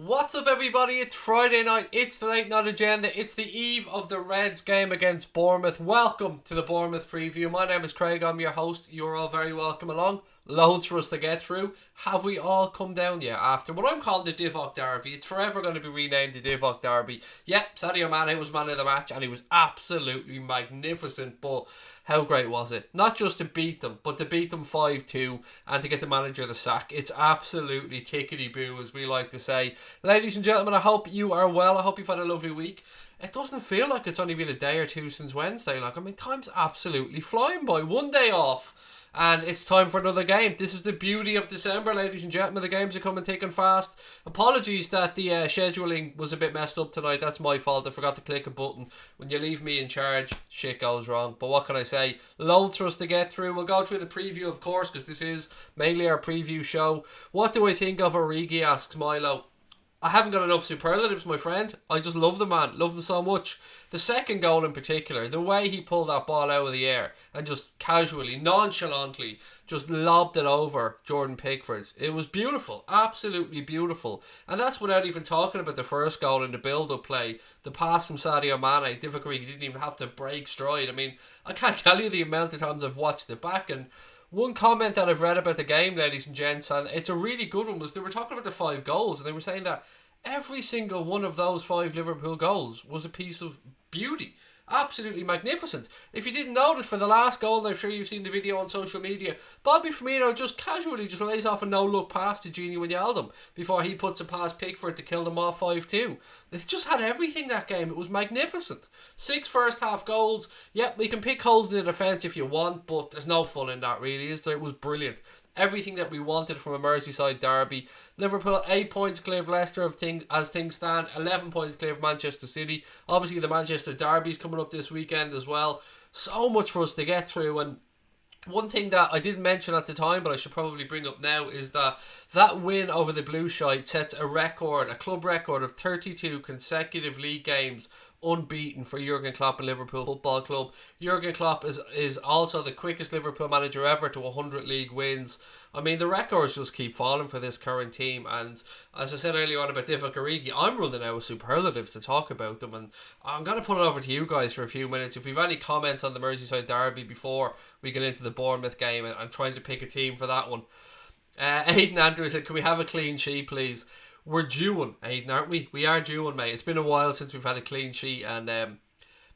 What's up, everybody? It's Friday night. It's the late night agenda. It's the eve of the Reds game against Bournemouth. Welcome to the Bournemouth preview. My name is Craig. I'm your host. You're all very welcome along. Loads for us to get through. Have we all come down yet after what I'm calling the Divock Derby? It's forever going to be renamed the Divock Derby. Yep, Sadio Mane was man of the match and he was absolutely magnificent. But how great was it? Not just to beat them, but to beat them 5-2 and to get the manager the sack. It's absolutely tickety-boo, as we like to say. Ladies and gentlemen, I hope you are well. I hope you've had a lovely week. It doesn't feel like it's only been a day or two since Wednesday. Time's absolutely flying by. One day off and it's time for another game. This is the beauty of December, ladies and gentlemen. The games are coming thick and fast. Apologies that the scheduling was a bit messed up tonight. That's my fault. I forgot to click a button. When you leave me in charge, shit goes wrong. But what can I say? Loads for us to get through. We'll go through the preview, of course, because this is mainly our preview show. What do I think of Origi, asks Milo. I haven't got enough superlatives, my friend. I just love the man. Love him so much. The second goal in particular, the way he pulled that ball out of the air and just casually, nonchalantly, just lobbed it over Jordan Pickford. It was beautiful. Absolutely beautiful. And that's without even talking about the first goal in the build-up play. The pass from Sadio Mane. Divock Origi didn't even have to break stride. I mean, I can't tell you the amount of times I've watched it back. And one comment that I've read about the game, ladies and gents, and it's a really good one, was they were talking about the 5 goals and they were saying that every single one of those 5 Liverpool goals was a piece of beauty. Absolutely magnificent. If you didn't notice, for the last goal, I'm sure you've seen the video on social media, Bobby Firmino just casually just lays off a no-look pass to Gini Wijnaldum before he puts it past Pickford to kill them off 5-2. They just had everything that game. It was magnificent. 6 first half goals. Yep, we can pick holes in the defence if you want, but there's no fun in that really, is there? It was brilliant. Everything that we wanted from a Merseyside derby. Liverpool 8 points clear of Leicester as things stand. 11 points clear of Manchester City. Obviously the Manchester derby's coming up this weekend as well. So much for us to get through. And one thing that I didn't mention at the time, but I should probably bring up now, is that win over the Blue Shite sets a club record of 32 consecutive league games unbeaten for Jurgen Klopp and Liverpool Football Club. Jurgen Klopp is also the quickest Liverpool manager ever to 100 league wins. I mean, the records just keep falling for this current team, and as I said earlier on about Divock Origi, I'm running out of superlatives to talk about them, and I'm going to put it over to you guys for a few minutes. If you've any comments on the Merseyside derby before we get into the Bournemouth game, and I'm trying to pick a team for that one. Aidan Andrews said, can we have a clean sheet, please? We're due one, Aidan, aren't we? We are due one, mate. It's been a while since we've had a clean sheet, and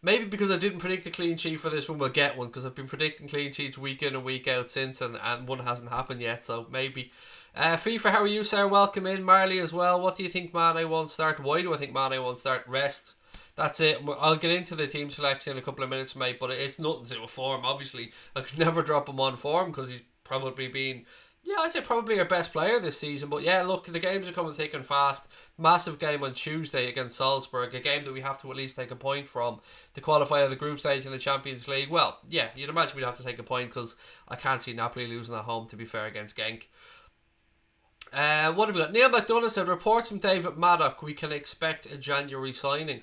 maybe because I didn't predict a clean sheet for this one, we'll get one, because I've been predicting clean sheets week in and week out since, and one hasn't happened yet, so maybe. FIFA, how are you, sir? Welcome in. Marley as well. What do you think Mane won't start? Why do I think Mane won't start? Rest. That's it. I'll get into the team selection in a couple of minutes, mate, but it's nothing to do with form, obviously. I could never drop him on form, because he's probably been... yeah, I'd say probably our best player this season. But yeah, look, the games are coming thick and fast. Massive game on Tuesday against Salzburg. A game that we have to at least take a point from to qualify for the group stage in the Champions League. Well, yeah, you'd imagine we'd have to take a point because I can't see Napoli losing at home, to be fair, against Genk. What have we got? Neil McDonough said, reports from David Maddock, we can expect a January signing.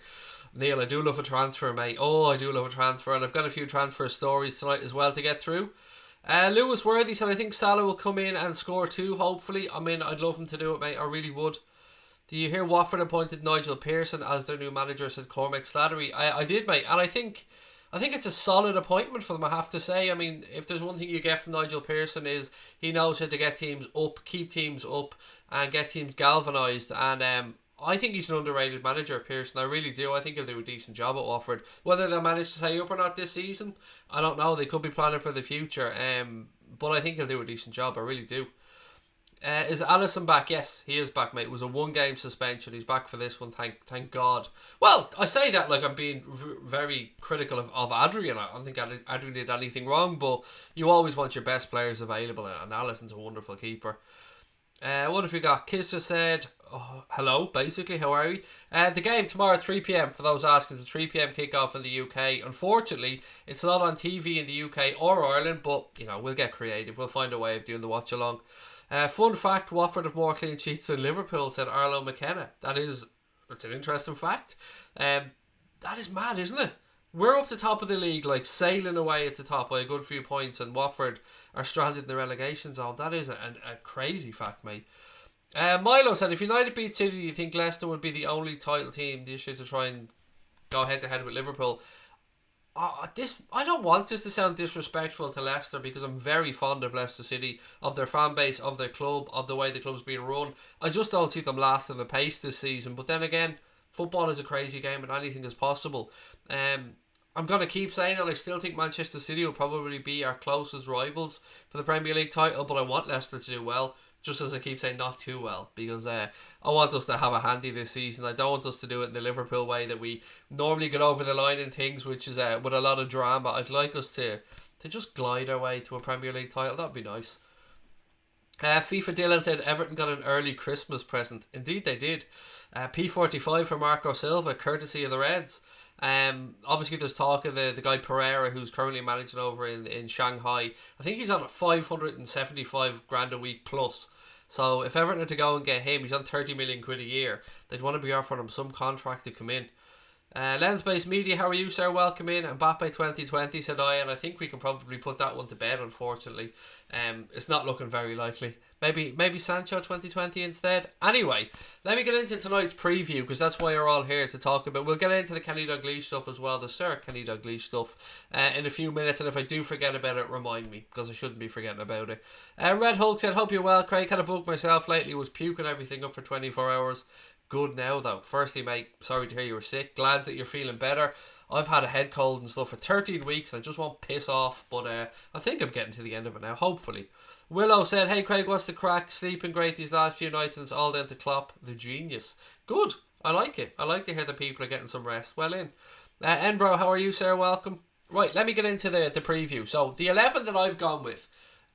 Neil, I do love a transfer, mate. Oh, I do love a transfer. And I've got a few transfer stories tonight as well to get through. Lewis Worthy said, I think Salah will come in and score 2, hopefully. I mean, I'd love him to do it, mate. I really would. Do you hear Watford appointed Nigel Pearson as their new manager, said Cormac Slattery? I did, mate. And I think it's a solid appointment for them, I have to say. I mean, if there's one thing you get from Nigel Pearson is he knows how to get teams up, keep teams up, and get teams galvanised. And I think he's an underrated manager, Pearson. I really do. I think he'll do a decent job at Watford. Whether they'll manage to stay up or not this season, I don't know. They could be planning for the future. But I think he'll do a decent job. I really do. Is Alisson back? Yes, he is back, mate. It was a 1-game suspension. He's back for this one, thank God. Well, I say that like I'm being very critical of Adrian. I don't think Adrian did anything wrong, but you always want your best players available, and Alisson's a wonderful keeper. What have we got? Kisser said, oh, hello, basically, how are you? The game tomorrow at 3pm, for those asking, it's a 3pm kickoff in the UK. Unfortunately, it's not on TV in the UK or Ireland, but, you know, we'll get creative. We'll find a way of doing the watch-along. Fun fact, Watford have more clean sheets than Liverpool, said Arlo McKenna. It's an interesting fact. That is mad, isn't it? We're up the top of the league, like sailing away at the top by a good few points, and Watford are stranded in the relegation zone. That is a crazy fact, mate. Milo said, if United beat City, do you think Leicester would be the only title team this year to try and go head to head with Liverpool? I don't want this to sound disrespectful to Leicester because I'm very fond of Leicester City, of their fan base, of their club, of the way the club's being run. I just don't see them lasting the pace this season. But then again, football is a crazy game and anything is possible. I'm going to keep saying that I still think Manchester City will probably be our closest rivals for the Premier League title, but I want Leicester to do well. Just as I keep saying, not too well, because I want us to have a handy this season. I don't want us to do it in the Liverpool way that we normally get over the line in things, which is with a lot of drama. I'd like us to just glide our way to a Premier League title. That'd be nice. FIFA Dylan said Everton got an early Christmas present. Indeed, they did. P45 for Marco Silva, courtesy of the Reds. Obviously there's talk of the guy Pereira, who's currently managing over in Shanghai. I think he's on 575 grand a week plus. So if Everton are to go and get him, he's on 30 million quid a year. They'd want to be offering him some contract to come in. Lens-based media, how are you, sir? Welcome in. Mbappe 2020, said I, and I think we can probably put that one to bed, unfortunately. It's not looking very likely. Maybe Sancho 2020 instead. Anyway, let me get into tonight's preview, because that's why you're all here to talk about. We'll get into the Kenny Dalglish stuff as well, the Sir Kenny Dalglish stuff, in a few minutes, and if I do forget about it, remind me, because I shouldn't be forgetting about it. Red Hulk said, hope you're well, Craig. Had a bug myself lately, was puking everything up for 24 hours. Good now though. Firstly, mate, sorry to hear you were sick. Glad that you're feeling better. I've had a head cold and stuff for 13 weeks. I just won't piss off, but I think I'm getting to the end of it now, hopefully. Willow said, hey Craig, what's the crack? Sleeping great these last few nights and it's all down to Klopp, the genius. Good. I like it. I like to hear that people are getting some rest. Well in. Enbro, how are you, sir? Welcome. Right, let me get into the preview. So, the 11 that I've gone with,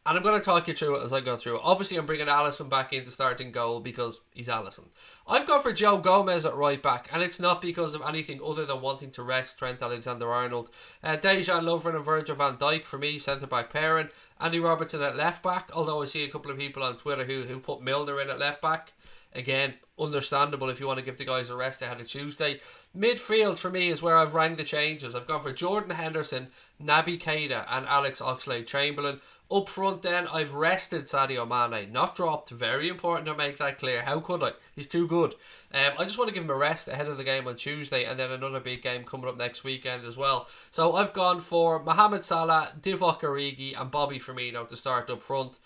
and I'm going to talk you through it as I go through it. Obviously, I'm bringing Alisson back into starting goal because he's Alisson. I've gone for Joe Gomez at right back, and it's not because of anything other than wanting to rest Trent Alexander-Arnold. Dejan Lovren and Virgil van Dijk for me, centre-back pairing. Andy Robertson at left-back, although I see a couple of people on Twitter who put Milner in at left-back. Again, understandable if you want to give the guys a rest ahead of Tuesday. Midfield for me is where I've rang the changes. I've gone for Jordan Henderson, Naby Keita and Alex Oxlade-Chamberlain. Up front then, I've rested Sadio Mane, not dropped. Very important to make that clear. How could I? He's too good. I just want to give him a rest ahead of the game on Tuesday and then another big game coming up next weekend as well. So I've gone for Mohamed Salah, Divock Origi and Bobby Firmino to start up front.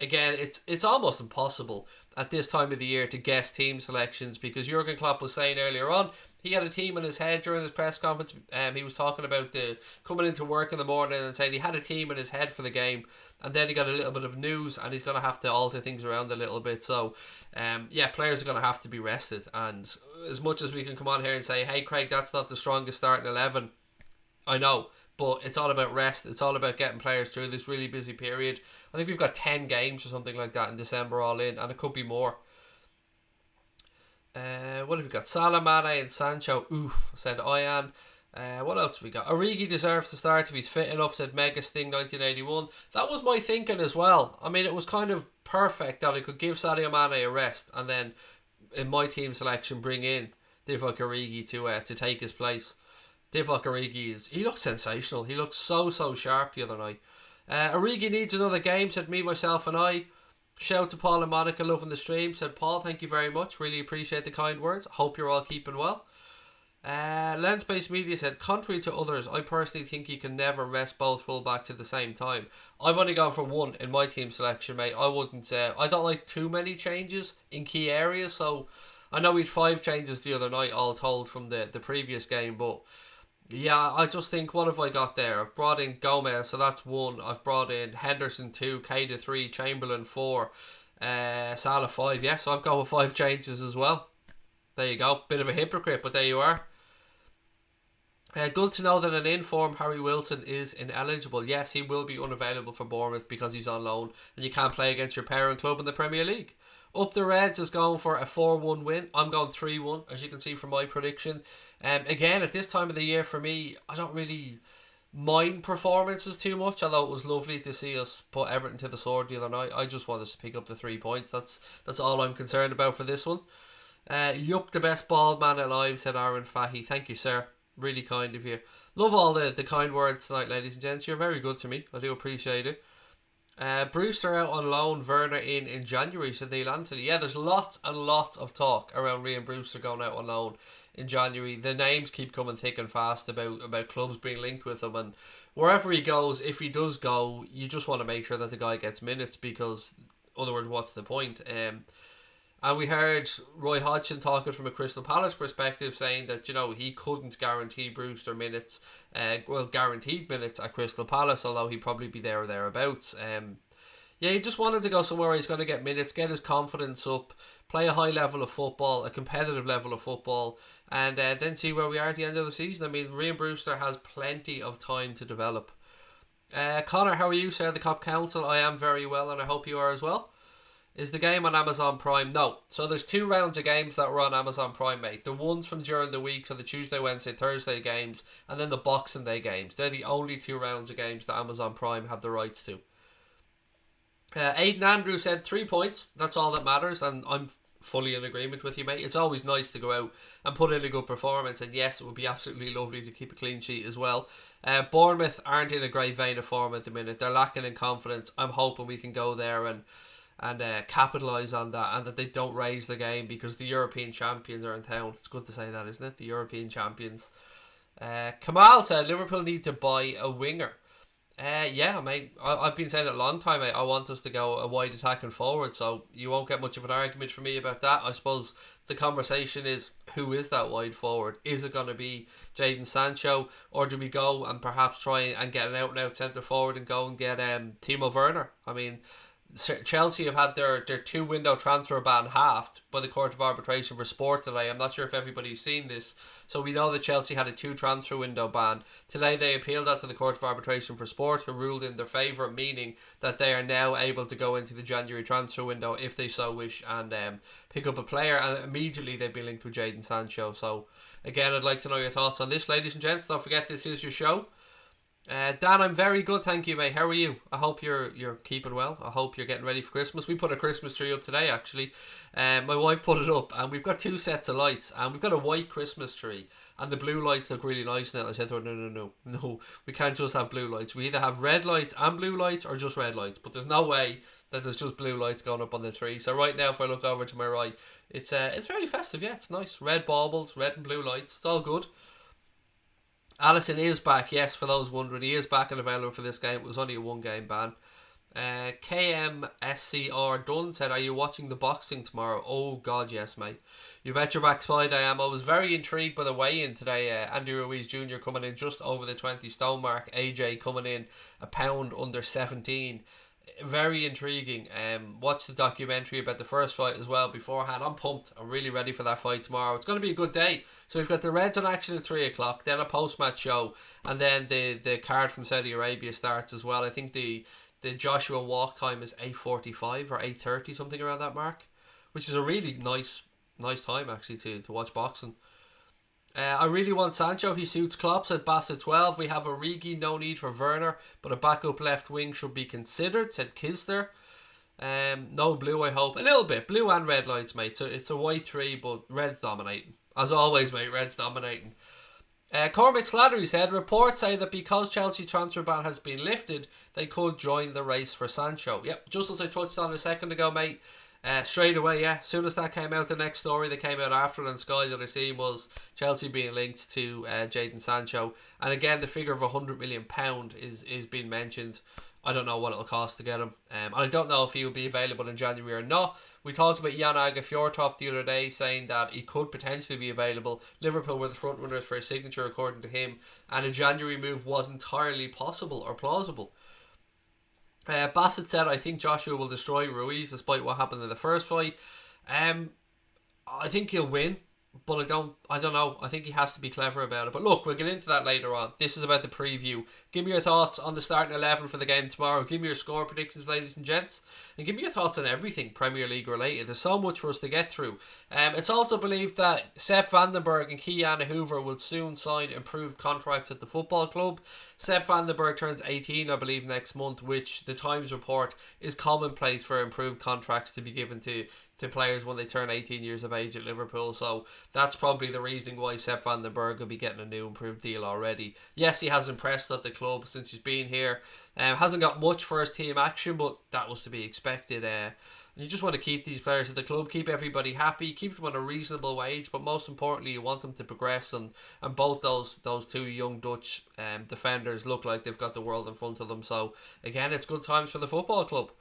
Again, it's almost impossible at this time of the year to guess team selections because Jurgen Klopp was saying earlier on he had a team in his head during his press conference. He was talking about the coming into work in the morning and saying he had a team in his head for the game, and then he got a little bit of news and he's going to have to alter things around a little bit. So players are going to have to be rested, and as much as we can come on here and say, hey Craig, that's not the strongest starting 11, I know, but it's all about rest. It's all about getting players through this really busy period. I think we've got 10 games or something like that in December all in, and it could be more. What have we got? Salah, Mane and Sancho. Oof, said Ian. What else have we got? Origi deserves to start if he's fit enough, said Mega Sting 1981. That was my thinking as well. I mean, it was kind of perfect that I could give Sadio Mane a rest and then in my team selection bring in Divock Origi to take his place. Divock Origi he looks sensational. He looked so sharp the other night. Origi needs another game, said me, myself and I. Shout to Paul and Monica, loving the stream, said Paul. Thank you very much. Really appreciate the kind words. Hope you're all keeping well. Lens-based media said, contrary to others, I personally think you can never rest both fullbacks at the same time. I've only gone for one in my team selection, mate. I don't like too many changes in key areas, so I know we had 5 changes the other night all told from the previous game, but yeah, I just think, what have I got there? I've brought in Gomez, so that's 1. I've brought in Henderson 2, Keita 3, Chamberlain 4, Salah 5. Yeah, so I've got with 5 changes as well. There you go. Bit of a hypocrite, but there you are. Good to know that an in-form Harry Wilson is ineligible. Yes, he will be unavailable for Bournemouth because he's on loan and you can't play against your parent club in the Premier League. Up the Reds is going for a 4-1 win. I'm going 3-1, as you can see from my prediction. Again, at this time of the year for me, I don't really mind performances too much, although it was lovely to see us put Everton to the sword the other night. I just want us to pick up the 3 points. That's all I'm concerned about for this one. Yup, the best bald man alive, said Aaron Fahy. Thank you, sir. Really kind of you. Love all the kind words tonight, ladies and gents. You're very good to me. I do appreciate it. Brewster out on loan, Werner in January, said Neil Anthony. Yeah, there's lots and lots of talk around Ryan Brewster going out on loan in January. The names keep coming thick and fast about clubs being linked with him, and wherever he goes, if he does go, you just want to make sure that the guy gets minutes, because otherwise, what's the point? And we heard Roy Hodgson talking from a Crystal Palace perspective, saying that, he couldn't guarantee Brewster minutes, guaranteed minutes at Crystal Palace, although he'd probably be there or thereabouts. Yeah, he just wanted to go somewhere where he's going to get minutes, get his confidence up, play a high level of football, a competitive level of football, and then see where we are at the end of the season. I mean, Ryan Brewster has plenty of time to develop. Connor, how are you, Sir the Cop Council? I am very well, and I hope you are as well. Is the game on Amazon Prime? No. So there's 2 rounds of games that were on Amazon Prime, mate. The ones from during the week, so the Tuesday, Wednesday, Thursday games, and then the Boxing Day games. They're the only 2 rounds of games that Amazon Prime have the rights to. Aidan Andrew said 3 points. That's all that matters, and I'm fully in agreement with you, mate. It's always nice to go out and put in a good performance, and yes, it would be absolutely lovely to keep a clean sheet as well. Bournemouth aren't in a great vein of form at the minute. They're lacking in confidence. I'm hoping we can go there and capitalise on that, and that they don't raise the game, because the European champions are in town. It's good to say that, isn't it? The European champions. Kamal said Liverpool need to buy a winger. Yeah, mate. I've been saying it a long time, mate. I want us to go a wide attacking forward, so you won't get much of an argument from me about that. I suppose the conversation is, who is that wide forward? Is it going to be Jadon Sancho, or do we go and perhaps try and get an out-and-out centre forward and go and get Timo Werner? I mean, Chelsea have had their 2-window transfer ban halved by the Court of Arbitration for Sport today. I'm not sure if everybody's seen this. So we know that Chelsea had a 2 transfer window ban. Today they appealed that to the Court of Arbitration for Sport, who ruled in their favour, meaning that they are now able to go into the January transfer window if they so wish and pick up a player. And immediately they've been linked with Jadon Sancho. So again, I'd like to know your thoughts on this, ladies and gents. Don't forget, this is your show. Dan, I'm very good, thank you, mate. How are you? I hope you're keeping well. I hope you're getting ready for Christmas. We put a Christmas tree up today, actually. My wife put it up, and we've got 2 sets of lights, and we've got a white Christmas tree, and the blue lights look really nice now. I said to her, no, we can't just have blue lights. We either have red lights and blue lights, or just red lights. But there's no way that there's just blue lights going up on the tree. So right now, if I look over to my right, it's very festive. Yeah, it's nice. Red baubles, red and blue lights. It's all good. Allison is back, yes, for those wondering. He is back and available for this game. It was only a 1-game ban. KMSCR Dunn said, are you watching the boxing tomorrow? Oh, God, yes, mate. You bet your backside I am. I was very intrigued by the weigh-in today. Andy Ruiz Jr. coming in just over the 20 stone mark. AJ coming in a pound under 17. Very intriguing. Watch the documentary about the first fight as well beforehand. I'm pumped. I'm really ready for that fight tomorrow. It's going to be a good day. So we've got the Reds in action at 3 o'clock, then a post-match show, and then the card from Saudi Arabia starts as well. I think the Joshua walk time is 8:45 or 8:30, something around that mark, which is a really nice time actually to watch boxing. I really want Sancho. He suits Klopp, said Bassett 12. We have Origi, no need for Werner, but a backup left wing should be considered, said Kister. No blue, I hope. A little bit. Blue and red lights, mate. So it's a white tree, but red's dominating. As always, mate, red's dominating. Cormac Slattery said, reports say that because Chelsea transfer ban has been lifted, they could join the race for Sancho. Yep, just as I touched on a second ago, mate. Straight away, yeah. As soon as that came out, the next story that came out after on Sky that I seen was Chelsea being linked to Jadon Sancho. And again, the figure of £100 million is being mentioned. I don't know what it'll cost to get him. And I don't know if he will be available in January or not. We talked about Jan Aga Fjortoft the other day, saying that he could potentially be available. Liverpool were the front runners for a signature, according to him. And a January move was entirely possible or plausible. Bassett said, I think Joshua will destroy Ruiz despite what happened in the first fight. I think he'll win, but I don't know. I think he has to be clever about it. But look, we'll get into that later on. This is about the preview. Give me your thoughts on the starting 11 for the game tomorrow. Give me your score predictions, ladies and gents. And give me your thoughts on everything Premier League related. There's so much for us to get through. It's also believed that Sepp Vandenberg and Kiana Hoover will soon sign improved contracts at the football club. Sepp Vandenberg turns 18, I believe, next month, which the Times report is commonplace for improved contracts to be given to to players when they turn 18 years of age at Liverpool. So that's probably the reason why Sepp van den Berg will be getting a new improved deal already. Yes, he has impressed at the club since he's been here. Hasn't got much first team action, but that was to be expected. You just want to keep these players at the club, keep everybody happy, keep them on a reasonable wage, but most importantly, you want them to progress. And both those two young Dutch defenders look like they've got the world in front of them. So again, it's good times for the football club.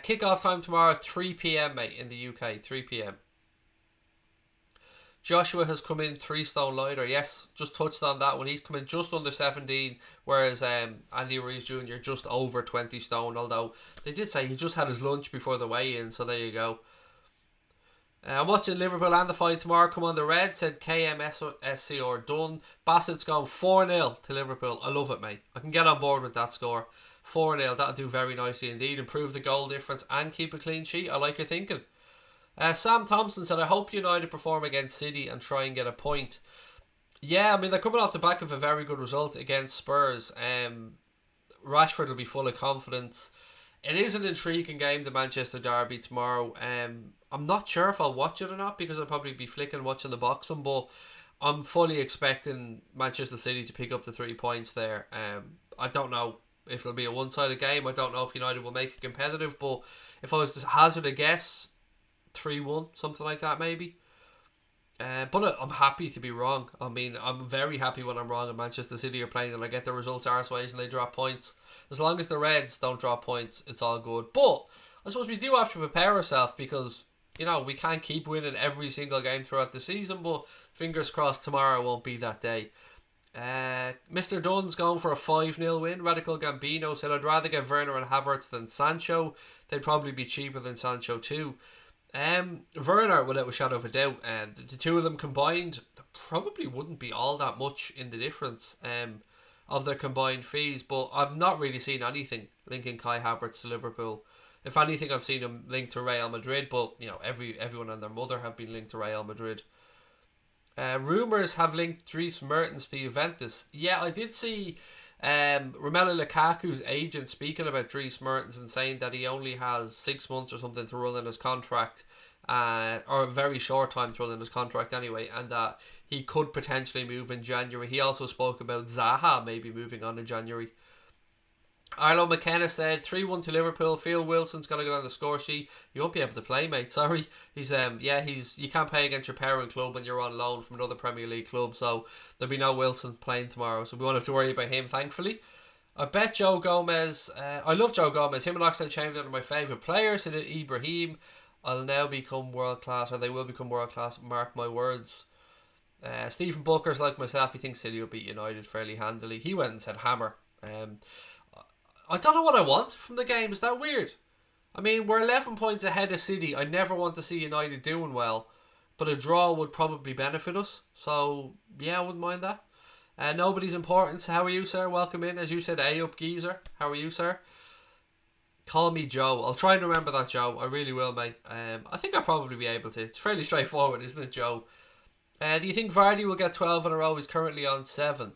Kick-off time tomorrow, 3 p.m, mate, in the UK, 3 p.m. Joshua has come in 3 stone lighter. Yes, just touched on that one. He's come in just under 17, whereas Andy Ruiz Jr. just over 20 stone. Although they did say he just had his lunch before the weigh-in, so there you go. I'm watching Liverpool and the fight tomorrow. Come on the red, said KMSC or done. Bassett's gone 4-0 to Liverpool. I love it, mate. I can get on board with that score. 4-0, that'll do very nicely indeed. Improve the goal difference and keep a clean sheet. I like your thinking. Sam Thompson said, I hope United perform against City and try and get a point. Yeah, I mean, they're coming off the back of a very good result against Spurs. Rashford will be full of confidence. It is an intriguing game, the Manchester Derby tomorrow. I'm not sure if I'll watch it or not because I'll probably be flicking watching the boxing, but I'm fully expecting Manchester City to pick up the 3 points there. I don't know if it'll be a one-sided game. I don't know if United will make it competitive, but if I was to hazard a guess, 3-1, something like that maybe. But I'm happy to be wrong. I mean, I'm very happy when I'm wrong and Manchester City are playing and I get the results arseways and they drop points. As long as the Reds don't drop points, it's all good. But I suppose we do have to prepare ourselves because, you know, we can't keep winning every single game throughout the season, but fingers crossed tomorrow won't be that day. Mr. Dunn's going for a 5-0 win. Radical Gambino said, I'd rather get Werner and Havertz than Sancho. They'd probably be cheaper than Sancho too. Werner, without a shadow of a doubt, the two of them combined, there probably wouldn't be all that much in the difference of their combined fees, but I've not really seen anything linking Kai Havertz to Liverpool. If anything, I've seen him linked to Real Madrid, but you know, everyone and their mother have been linked to Real Madrid. Rumours have linked Dries Mertens to Juventus. Yeah, I did see Romelu Lukaku's agent speaking about Dries Mertens and saying that he only has 6 months or something to run in his contract, or a very short time to run in his contract anyway, and that he could potentially move in January. He also spoke about Zaha maybe moving on in January. Arlo McKenna said 3-1 to Liverpool. Phil Wilson's gonna go on the score sheet. You won't be able to play, mate. Sorry. He's you can't play against your parent club when you're on loan from another Premier League club, so there'll be no Wilson playing tomorrow. So we won't have to worry about him, thankfully. I bet Joe Gomez. I love Joe Gomez. Him and Oxlade-Chamberlain are my favourite players. So did Ibrahim. I'll now become world class, or they will become world class. Mark my words. Stephen Booker's like myself. He thinks City will beat United fairly handily. He went and said hammer. I don't know what I want from the game. Is that weird? I mean, we're 11 points ahead of City. I never want to see United doing well, but a draw would probably benefit us. So, yeah, I wouldn't mind that. Nobody's important. How are you, sir? Welcome in. As you said, A-up geezer. How are you, sir? Call me Joe. I'll try and remember that, Joe. I really will, mate. I think I'll probably be able to. It's fairly straightforward, isn't it, Joe? Do you think Vardy will get 12 in a row? He's currently on 7.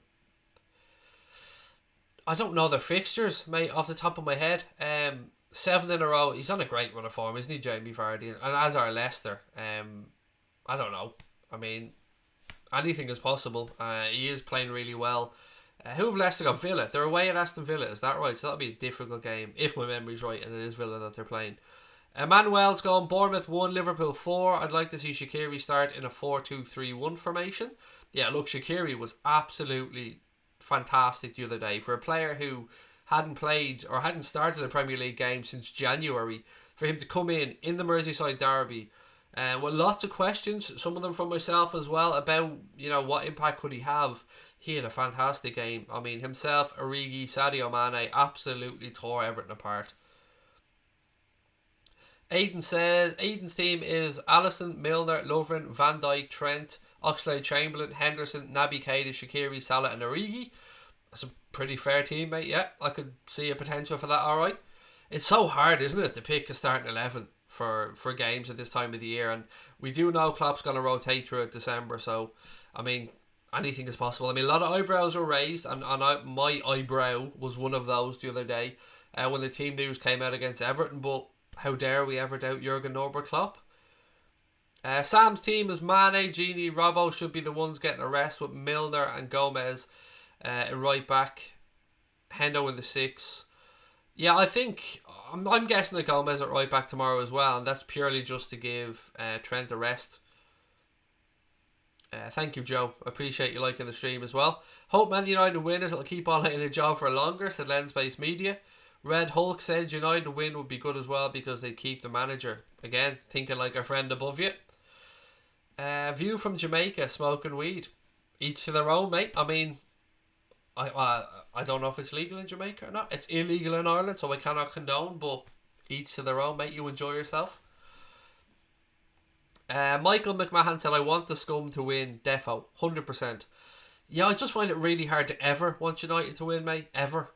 I don't know their fixtures, mate, off the top of my head. 7 in a row. He's on a great run of form, isn't he, Jamie Vardy? And as are Leicester. I don't know. I mean, anything is possible. He is playing really well. Who have Leicester got? Villa. They're away at Aston Villa, is that right? So that'll be a difficult game, if my memory's right, and it is Villa that they're playing. Emmanuel's gone Bournemouth 1, Liverpool 4. I'd like to see Shaqiri start in a 4-2-3-1 formation. Yeah, look, Shaqiri was absolutely fantastic the other day. For a player who hadn't played or hadn't started a Premier League game since January, for him to come in the Merseyside derby with lots of questions, some of them from myself as well, about, you know, what impact could he have. He had a fantastic game. I mean, himself, Origi, Sadio Mane absolutely tore Everton apart. Aiden says Aiden's team is Alisson, Milner, Lovren, Van Dijk, Trent, Oxlade-Chamberlain, Henderson, Naby Keita, Shaqiri, Salah and Origi. That's a pretty fair team, mate. Yeah, I could see a potential for that, alright. It's so hard, isn't it, to pick a starting 11 for games at this time of the year, and we do know Klopp's going to rotate throughout December, so, I mean, anything is possible. I mean, a lot of eyebrows were raised, and my eyebrow was one of those the other day when the team news came out against Everton, but How dare we ever doubt Jurgen Norbert Klopp? Sam's team is Mane, Gini, Robbo should be the ones getting a rest with Milner and Gomez in right back. Hendo in the 6. Yeah, I think I'm guessing that Gomez at right back tomorrow as well, and that's purely just to give Trent a rest. Thank you, Joe. Appreciate you liking the stream as well. Hope Man United win it. It'll keep on in a job for longer, said Lens-Based Media. Red Hulk said United win would be good as well because they keep the manager. Again, thinking like our friend above you. View from Jamaica, smoking weed. Each to their own, mate. I mean, I don't know if it's legal in Jamaica or not. It's illegal in Ireland, so I cannot condone, but each to their own, mate. You enjoy yourself. Michael McMahon said, I want the scum to win, defo, 100%. Yeah, I just find it really hard to ever want United to win, mate. Ever.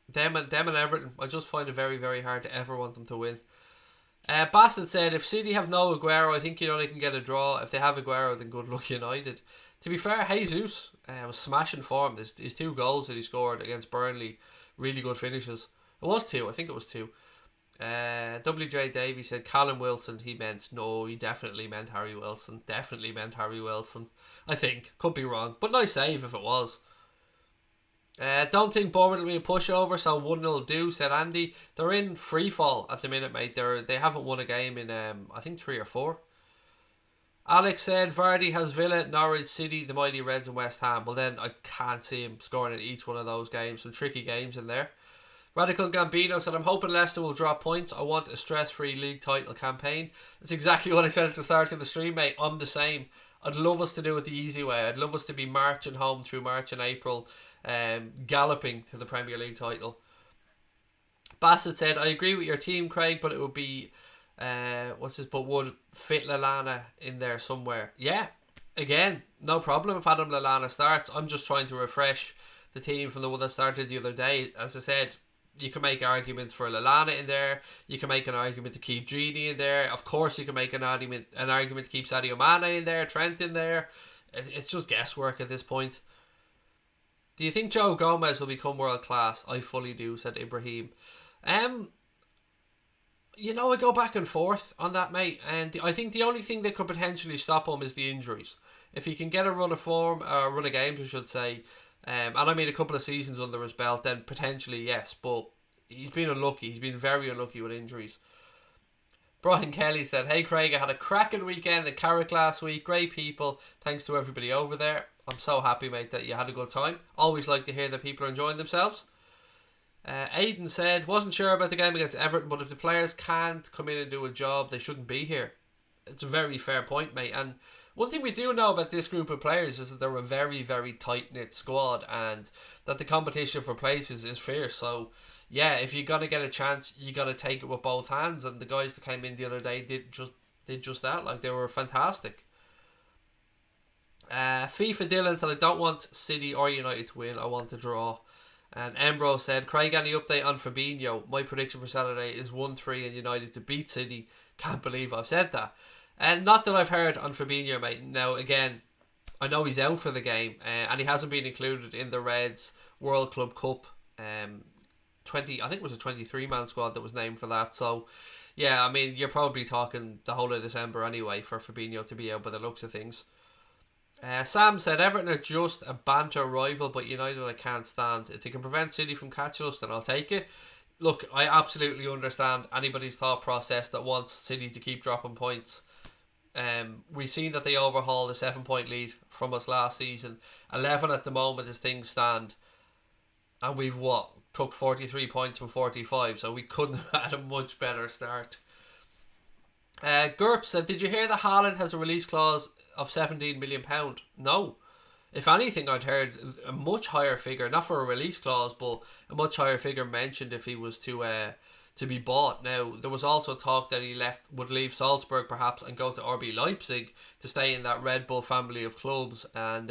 Them and Everton, I just find it very, very hard to ever want them to win. Bassett said, if City have no Aguero, I think United can get a draw. If they have Aguero, then good luck United. To be fair, Jesus was smashing form. His 2 goals that he scored against Burnley, really good finishes. It was 2, I think it was 2. WJ Davey said Callum Wilson. He definitely meant Harry Wilson. Definitely meant Harry Wilson. I think. Could be wrong. But nice save if it was. Don't think Bournemouth will be a pushover, so 1-0 will do, said Andy. They're in free fall at the minute, mate. They haven't won a game in I think 3 or 4. Alex said Vardy has Villa, Norwich City, the mighty Reds and West Ham. Well then I can't see him scoring in each one of those games. Some tricky games in there. Radical Gambino said, I'm hoping Leicester will drop points. I want a stress-free league title campaign. That's exactly what I said at the start of the stream, mate. I'm the same. I'd love us to do it the easy way. I'd love us to be marching home through March and April, galloping to the Premier League title. Bassett said, I agree with your team, Craig, but it would be but would fit Lallana in there somewhere. Yeah, again, no problem if Adam Lallana starts. I'm just trying to refresh the team from the one that started the other day. As I said, you can make arguments for Lallana in there. You can make an argument to keep Gini in there. Of course, you can make an argument to keep Sadio Mane in there, Trent in there. It's just guesswork at this point. Do you think Joe Gomez will become world class? I fully do, said Ibrahim. I go back and forth on that, mate. And I think the only thing that could potentially stop him is the injuries. If he can get a run of form, run of games, I should say, and I mean a couple of seasons under his belt, then potentially yes, but he's been unlucky. He's been very unlucky with injuries. Brian Kelly said, hey Craig, I had a cracking weekend at Carrick last week. Great people. Thanks to everybody over there. I'm so happy, mate, that you had a good time. Always like to hear that people are enjoying themselves. Aidan said, wasn't sure about the game against Everton, but if the players can't come in and do a job, they shouldn't be here. It's a very fair point, mate. And one thing we do know about this group of players is that they're a very, very tight-knit squad and that the competition for places is fierce. So, yeah, if you're going to get a chance, you got to take it with both hands. And the guys that came in the other day did just that. Like, they were fantastic. FIFA Dylan said, I don't want City or United to win. I want to draw. And Embro said, Craig, any update on Fabinho? My prediction for Saturday is 1-3 and United to beat City. Can't believe I've said that. And not that I've heard on Fabinho, mate. Now, again, I know he's out for the game, and he hasn't been included in the Reds World Club Cup. I think it was a 23-man squad that was named for that. So, yeah, I mean, you're probably talking the whole of December anyway for Fabinho to be out by the looks of things. Sam said, Everton are just a banter rival, but United I can't stand. If they can prevent City from catching us, then I'll take it. Look, I absolutely understand anybody's thought process that wants City to keep dropping points. We've seen that they overhauled a 7-point lead from us last season. 11 at the moment as things stand. And we've took 43 points from 45, so we couldn't have had a much better start. GURP said, did you hear that Haaland has a release clause of £17 million? No. If anything, I'd heard a much higher figure, not for a release clause, but a much higher figure mentioned if he was to be bought. Now, there was also talk that he would leave Salzburg perhaps and go to RB Leipzig to stay in that Red Bull family of clubs and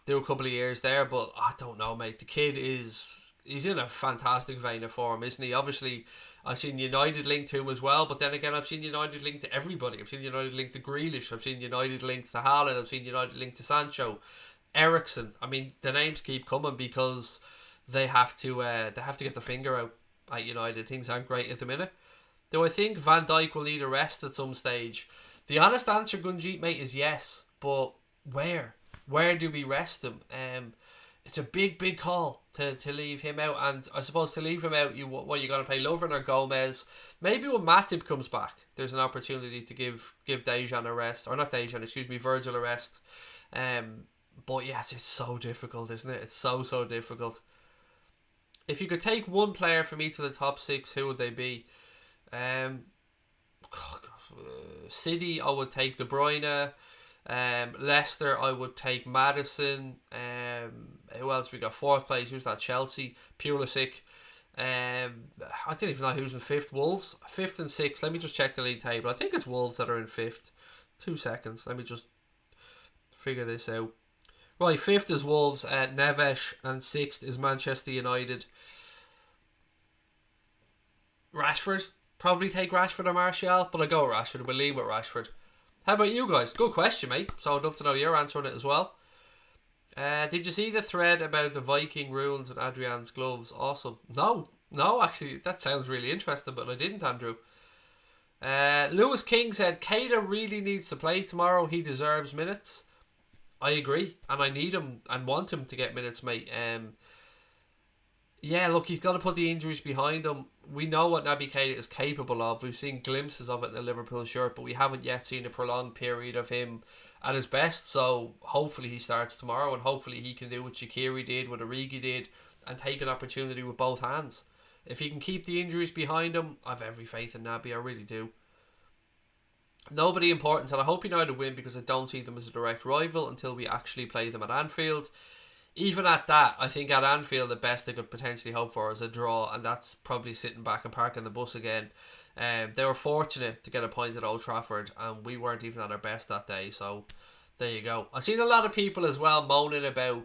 do a couple of years there, but I don't know, mate. The kid he's in a fantastic vein of form, isn't he? Obviously, I've seen United linked to him as well, but then again, I've seen United linked to everybody. I've seen United linked to Grealish. I've seen United linked to Haaland. I've seen United linked to Sancho, Eriksen. I mean, the names keep coming because they have to get the finger out at United. Things aren't great at the minute. Do I think Van Dijk will need a rest at some stage? The honest answer, Gunjeet, mate, is yes. But where? Where do we rest him? It's a big call to leave him out. And I suppose to leave him out, you're going to play Lovren or Gomez? Maybe when Matip comes back, there's an opportunity to give Dejan a rest. Or not Dejan, excuse me, Virgil a rest. But yeah, it's so difficult, isn't it? It's so difficult. If you could take one player from each of the top six, who would they be? City, I would take De Bruyne. Leicester, I would take Maddison. Who else we got? Fourth place, who's that? Chelsea, Pulisic. I don't even know who's in fifth. Wolves, fifth and sixth. Let me just check the league table. I think it's Wolves that are in fifth. 2 seconds. Let me just figure this out. Right, fifth is Wolves, Neves, and sixth is Manchester United. Rashford, probably take Rashford or Martial, but I go with Rashford. We'll leave with Rashford. How about you guys? Good question, mate. So I'd love to know your answer on it as well. Did you see the thread about the Viking runes and Adrian's gloves? Awesome. No, actually, that sounds really interesting, but I didn't, Andrew. Lewis King said, Keita really needs to play tomorrow. He deserves minutes. I agree, and I need him and want him to get minutes, mate. Yeah, look, he's got to put the injuries behind him. We know what Naby Keita is capable of. We've seen glimpses of it in the Liverpool shirt, but we haven't yet seen a prolonged period of him at his best. So hopefully he starts tomorrow, and hopefully he can do what Shaqiri did, what Origi did, and take an opportunity with both hands. If he can keep the injuries behind him, I have every faith in Naby. I really do. Nobody important, and I hope United win because I don't see them as a direct rival until we actually play them at Anfield. Even at that, I think at Anfield the best they could potentially hope for is a draw, and that's probably sitting back and parking the bus again. They were fortunate to get a point at Old Trafford, and we weren't even at our best that day, so there you go. I've seen a lot of people as well moaning about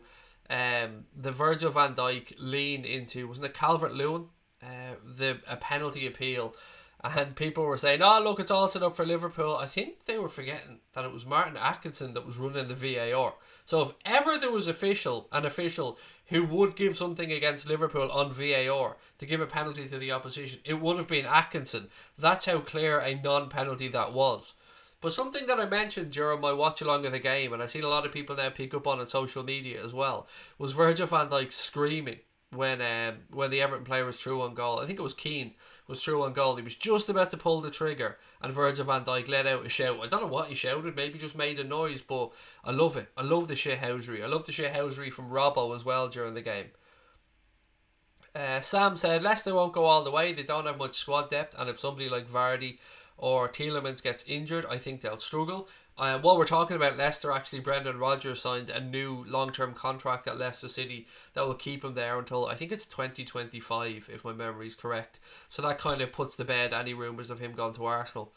the Virgil van Dijk lean into, wasn't it Calvert-Lewin? A penalty appeal. And people were saying, oh, look, it's all set up for Liverpool. I think they were forgetting that it was Martin Atkinson that was running the VAR. So if ever there was an official who would give something against Liverpool on VAR to give a penalty to the opposition, it would have been Atkinson. That's how clear a non-penalty that was. But something that I mentioned during my watch-along of the game, and I've seen a lot of people now pick up on social media as well, was Virgil van Dijk screaming when the Everton player was through on goal. I think it was Keane was through on goal. He was just about to pull the trigger, and Virgil van Dijk let out a shout. I don't know what he shouted. Maybe just made a noise, but I love it. I love the shithousery. I love the shithousery from Robbo as well during the game. Sam said Leicester won't go all the way. They don't have much squad depth, and if somebody like Vardy or Tielemans gets injured, I think they'll struggle. While we're talking about Leicester, actually, Brendan Rodgers signed a new long-term contract at Leicester City that will keep him there until, I think it's 2025, if my memory is correct. So that kind of puts to bed any rumours of him going to Arsenal.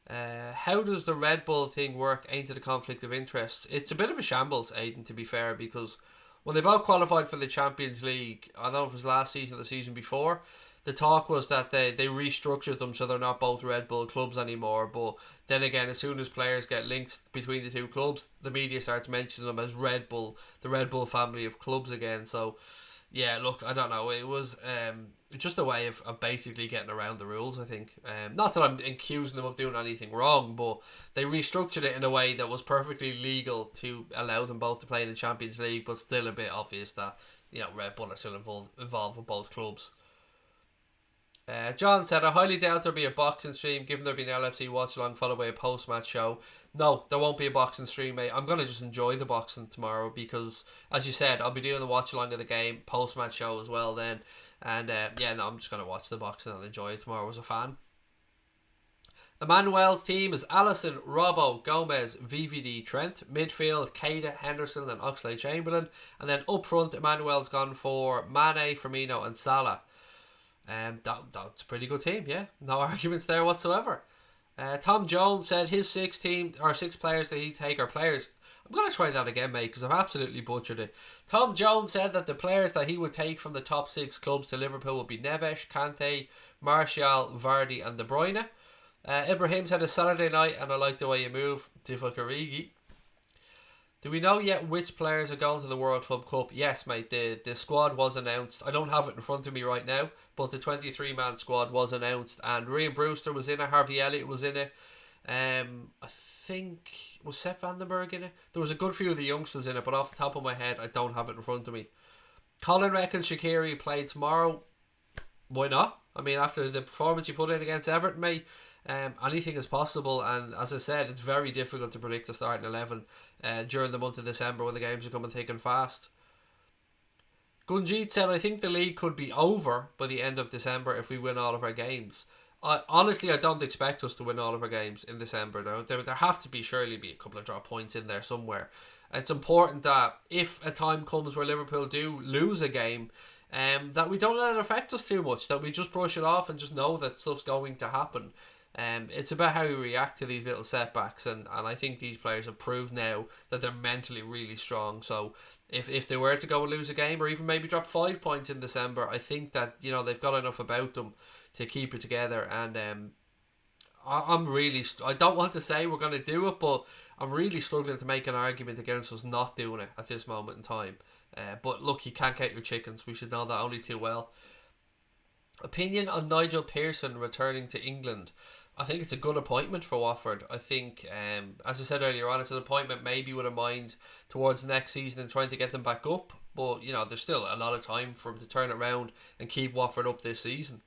How does the Red Bull thing work? Ain't it a conflict of interests? It's a bit of a shambles, Aidan, to be fair, because when they both qualified for the Champions League, I don't know if it was last season or the season before, the talk was that they restructured them so they're not both Red Bull clubs anymore. But then again, as soon as players get linked between the two clubs, the media starts mentioning them as Red Bull, the Red Bull family of clubs again. So, yeah, look, I don't know. It was just a way of basically getting around the rules, I think. Not that I'm accusing them of doing anything wrong, but they restructured it in a way that was perfectly legal to allow them both to play in the Champions League, but still a bit obvious that, you know, Red Bull are still involved with both clubs. John said, I highly doubt there'll be a boxing stream given there'll be an LFC watch along followed by a post-match show. No, there won't be a boxing stream, mate. I'm going to just enjoy the boxing tomorrow because, as you said, I'll be doing the watch along of the game, post-match show as well then. And I'm just going to watch the boxing and enjoy it tomorrow as a fan. Emmanuel's team is Alisson, Robbo, Gomez, VVD, Trent. Midfield, Keita, Henderson and Oxlade-Chamberlain. And then up front, Emmanuel's gone for Mane, Firmino and Salah. That's a pretty good team, yeah. No arguments there whatsoever. Tom Jones said his six players that he'd take are players. I'm going to try that again, mate, because I've absolutely butchered it. Tom Jones said that the players that he would take from the top six clubs to Liverpool would be Neves, Kante, Martial, Vardy and De Bruyne. Ibrahim said a Saturday night and I like the way you move. Divock Origi. Do we know yet which players are going to the World Club Cup? Yes, mate. The squad was announced. I don't have it in front of me right now, but the 23-man squad was announced, and Ryan Brewster was in it. Harvey Elliott was in it. I think was Sepp Vandenberg in it. There was a good few of the youngsters in it, but off the top of my head, I don't have it in front of me. Colin reckons Shaqiri played tomorrow. Why not? I mean, after the performance he put in against Everton, mate, anything is possible. And as I said, it's very difficult to predict the starting 11 during the month of December when the games are coming thick and fast. Gunjeet said, I think the league could be over by the end of December if we win all of our games. Honestly, I don't expect us to win all of our games in December. There have to be surely be a couple of drop points in there somewhere. It's important that if a time comes where Liverpool do lose a game, that we don't let it affect us too much, that we just brush it off and just know that stuff's going to happen. It's about how we react to these little setbacks, and I think these players have proved now that they're mentally really strong. So if they were to go and lose a game, or even maybe drop 5 points in December, I think that they've got enough about them to keep it together. And I don't want to say we're going to do it, but I'm really struggling to make an argument against us not doing it at this moment in time. But look, you can't count your chickens. We should know that only too well. Opinion on Nigel Pearson returning to England. I think it's a good appointment for Watford. I think, as I said earlier on, it's an appointment maybe with a mind towards next season and trying to get them back up. But, there's still a lot of time for him to turn it around and keep Watford up this season.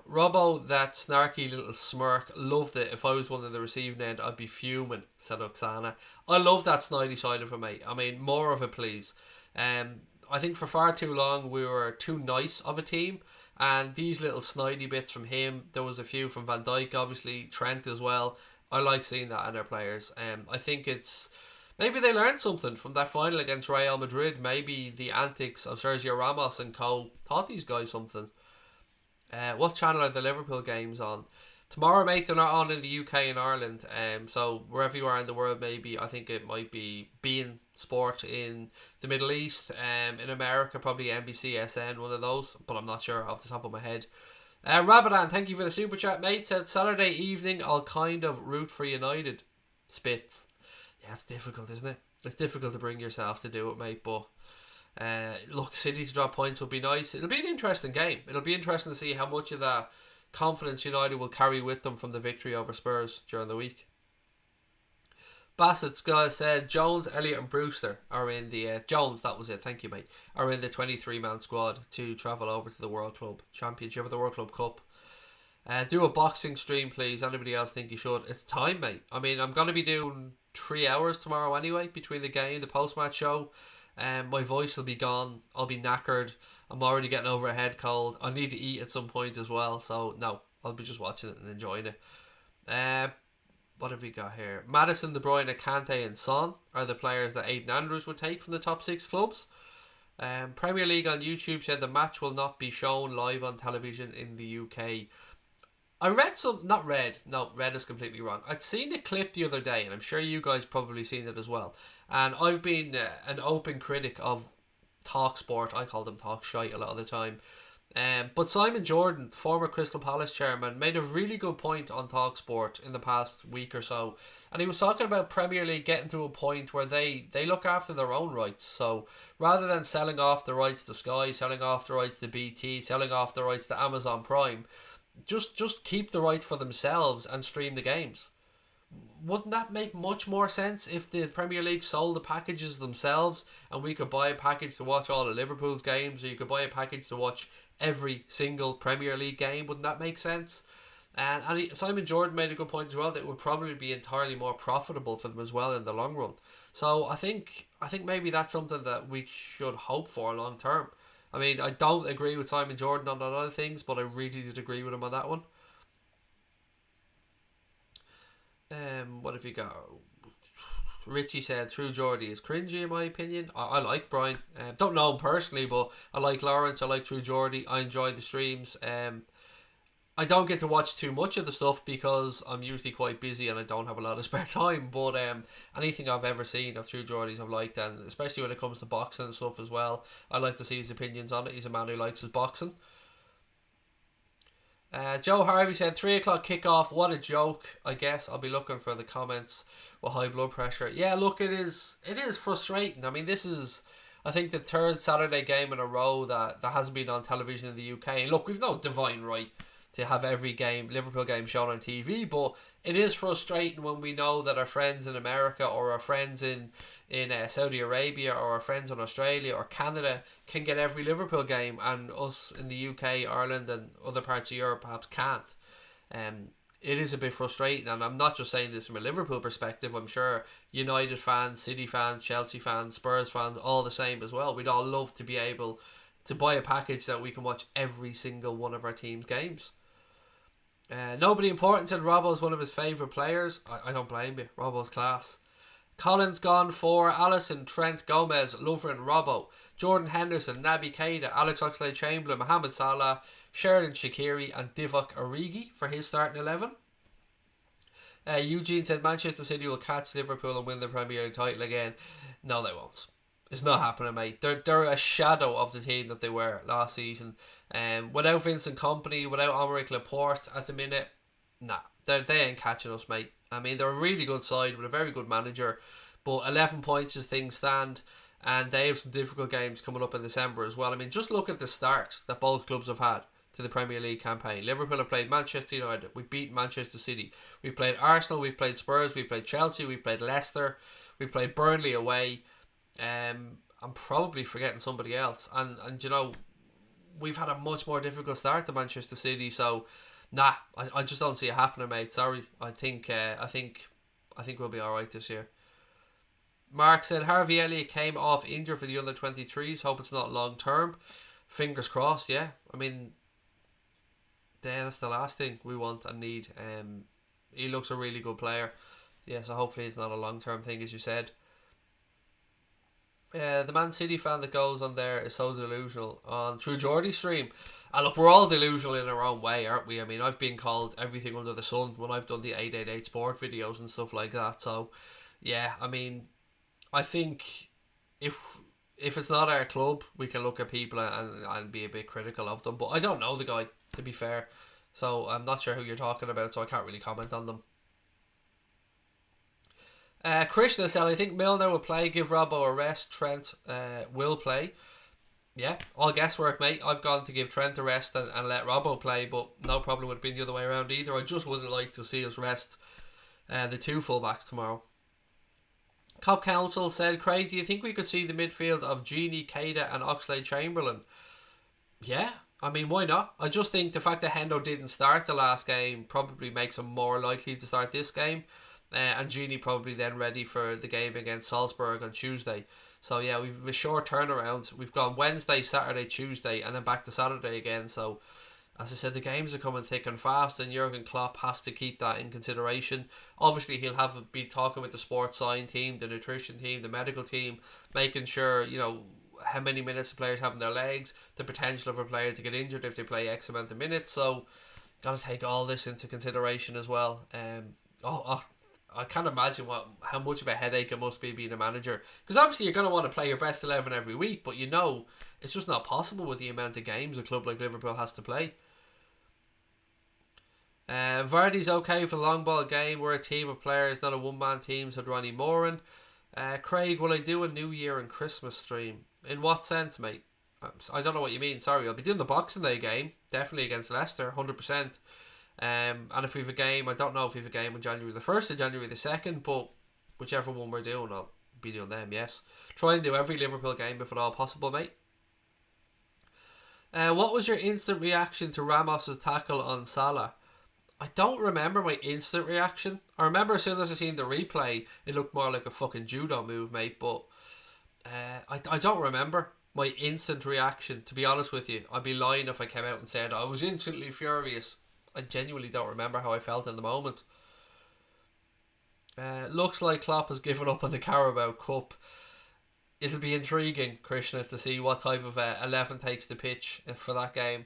Robbo, that snarky little smirk, loved it. If I was one in the receiving end, I'd be fuming, said Oksana. I love that snidey side of him, mate. I mean, more of it, please. I think for far too long we were too nice of a team, and these little snidey bits from him, there was a few from Van Dijk, obviously, Trent as well. I like seeing that in their players. I think it's maybe they learned something from that final against Real Madrid. Maybe the antics of Sergio Ramos and co taught these guys something. What channel are the Liverpool games on? Tomorrow, mate, they're not on in the UK and Ireland. So wherever you are in the world, maybe I think it might be beIN Sport in the Middle East. In America, probably NBC SN, one of those, but I'm not sure off the top of my head. Rabadan, thank you for the super chat, mate. Said Saturday evening I'll kind of root for United. Spits. Yeah, it's difficult, isn't it? It's difficult to bring yourself to do it, mate, but look, City to drop points would be nice. It'll be an interesting game. It'll be interesting to see how much of that confidence United will carry with them from the victory over Spurs during the week. Bassett's guy said Jones, Elliott and Brewster are in the Jones, that was it, thank you, mate, are in the 23-man squad to travel over to the World Club Championship or the World Club Cup. Do a boxing stream, please. Anybody else think you should? It's time, mate. I mean, I'm going to be doing 3 hours tomorrow anyway, between the game, the post-match show. My voice will be gone. I'll be knackered. I'm already getting over a head cold. I need to eat at some point as well. So no, I'll be just watching it and enjoying it. What have we got here? Maddison, De Bruyne, Kante and Son are the players that Aiden Andrews would take from the top 6 clubs. Premier League on YouTube said the match will not be shown live on television in the UK. I read read is completely wrong. I'd seen a clip the other day, and I'm sure you guys probably seen it as well. And I've been an open critic of Talk Sport. I call them Talk Shite a lot of the time. But Simon Jordan, former Crystal Palace chairman, made a really good point on Talk Sport in the past week or so. And he was talking about Premier League getting to a point where they look after their own rights. So rather than selling off the rights to Sky, selling off the rights to BT, selling off the rights to Amazon Prime, just keep the rights for themselves and stream the games. Wouldn't that make much more sense if the Premier League sold the packages themselves and we could buy a package to watch all of Liverpool's games, or you could buy a package to watch every single Premier League game? Wouldn't that make sense? And Simon Jordan made a good point as well that it would probably be entirely more profitable for them as well in the long run. So I think maybe that's something that we should hope for long term. I mean, I don't agree with Simon Jordan on a lot of things, but I really did agree with him on that one. What have you got? Richie said True Geordie is cringy in my opinion. I like Brian. Don't know him personally, but I like Lawrence. I like True Geordie. I enjoy the streams. I don't get to watch too much of the stuff because I'm usually quite busy and I don't have a lot of spare time. But anything I've ever seen of True Geordies I've liked, and especially when it comes to boxing and stuff as well. I like to see his opinions on it. He's a man who likes his boxing. Joe Harvey said 3 o'clock kickoff. What a joke. I guess I'll be looking for the comments with high blood pressure. Yeah, look, it is frustrating. I mean, this is, I think, the third Saturday game in a row that hasn't been on television in the UK. And look, we've no divine right to have every Liverpool game shown on TV, but it is frustrating when we know that our friends in America or our friends in Saudi Arabia or our friends in Australia or Canada can get every Liverpool game, and us in the UK, Ireland and other parts of Europe perhaps can't. It is a bit frustrating, and I'm not just saying this from a Liverpool perspective. I'm sure United fans, City fans, Chelsea fans, Spurs fans, all the same as well. We'd all love to be able to buy a package that we can watch every single one of our team's games. Nobody important said Robbo's one of his favourite players. I don't blame you. Robbo's class. Collins gone for Alisson, Trent, Gomez, Lovren, Robbo, Jordan Henderson, Naby Keita, Alex Oxlade-Chamberlain, Mohamed Salah, Sheridan Shaqiri and Divock Origi for his starting 11. Eugene said Manchester City will catch Liverpool and win the Premier League title again. No, they won't. It's not happening, mate. They're a shadow of the team that they were last season. Without Vincent Kompany, without Aymeric Laporte at the minute, nah, they ain't catching us, mate. I mean, they're a really good side with a very good manager, but 11 points as things stand, and they have some difficult games coming up in December as well. I mean, just look at the start that both clubs have had to the Premier League campaign. Liverpool have played Manchester United, we've beaten Manchester City, we've played Arsenal, we've played Spurs, we've played Chelsea, we've played Leicester, we've played Burnley away. I'm probably forgetting somebody else, and you know, we've had a much more difficult start to Manchester City, so nah, I just don't see it happening, mate. Sorry. I think we'll be alright this year. Mark said Harvey Elliott came off injured for the under 23s. Hope it's not long term. Fingers crossed. Yeah, I mean, yeah, that's the last thing we want and need. He looks a really good player. Yeah, so hopefully it's not a long term thing, as you said. The Man City fan that goes on there is so delusional on True Geordie's stream. And look, we're all delusional in our own way, aren't we? I mean, I've been called everything under the sun when I've done the 888 Sport videos and stuff like that. So, yeah, I mean, I think if it's not our club, we can look at people and be a bit critical of them. But I don't know the guy, to be fair. So I'm not sure who you're talking about, so I can't really comment on them. Krishna said, I think Milner will play, give Robbo a rest. Trent will play. Yeah, all guesswork, mate. I've gone to give Trent a rest and let Robbo play, but no problem would have been the other way around either. I just wouldn't like to see us rest the two fullbacks tomorrow. Cop Council said, Craig, do you think we could see the midfield of Gini, Keita and Oxlade-Chamberlain? Yeah, I mean, why not? I just think the fact that Hendo didn't start the last game probably makes him more likely to start this game. And Gini probably then ready for the game against Salzburg on Tuesday. So yeah, we've a short turnaround. We've gone Wednesday, Saturday, Tuesday, and then back to Saturday again. So as I said, the games are coming thick and fast, and Jurgen Klopp has to keep that in consideration. Obviously, he'll be talking with the sports science team, the nutrition team, the medical team, making sure, you know, how many minutes the players have in their legs, the potential of a player to get injured if they play X amount of minutes. So got to take all this into consideration as well. I can't imagine how much of a headache it must be being a manager, because obviously you're going to want to play your best 11 every week, but you know it's just not possible with the amount of games a club like Liverpool has to play. Vardy's okay for the long ball game. We're a team of players, not a one-man team, said Ronnie Moran. Craig, will I do a New Year and Christmas stream? In what sense, mate? I don't know what you mean, sorry. I'll be doing the Boxing Day game, definitely against Leicester, 100%. And if we have a game, I don't know if we have a game on January the 1st or January the 2nd, but whichever one we're doing, I'll be doing them, yes. Try and do every Liverpool game if at all possible, mate. What was your instant reaction to Ramos's tackle on Salah? I don't remember my instant reaction. I remember as soon as I seen the replay, it looked more like a fucking judo move, mate, but I don't remember my instant reaction, to be honest with you. I'd be lying if I came out and said I was instantly furious. I genuinely don't remember how I felt in the moment. Looks like Klopp has given up on the Carabao Cup. It'll be intriguing, Krishna, to see what type of 11 takes the pitch for that game.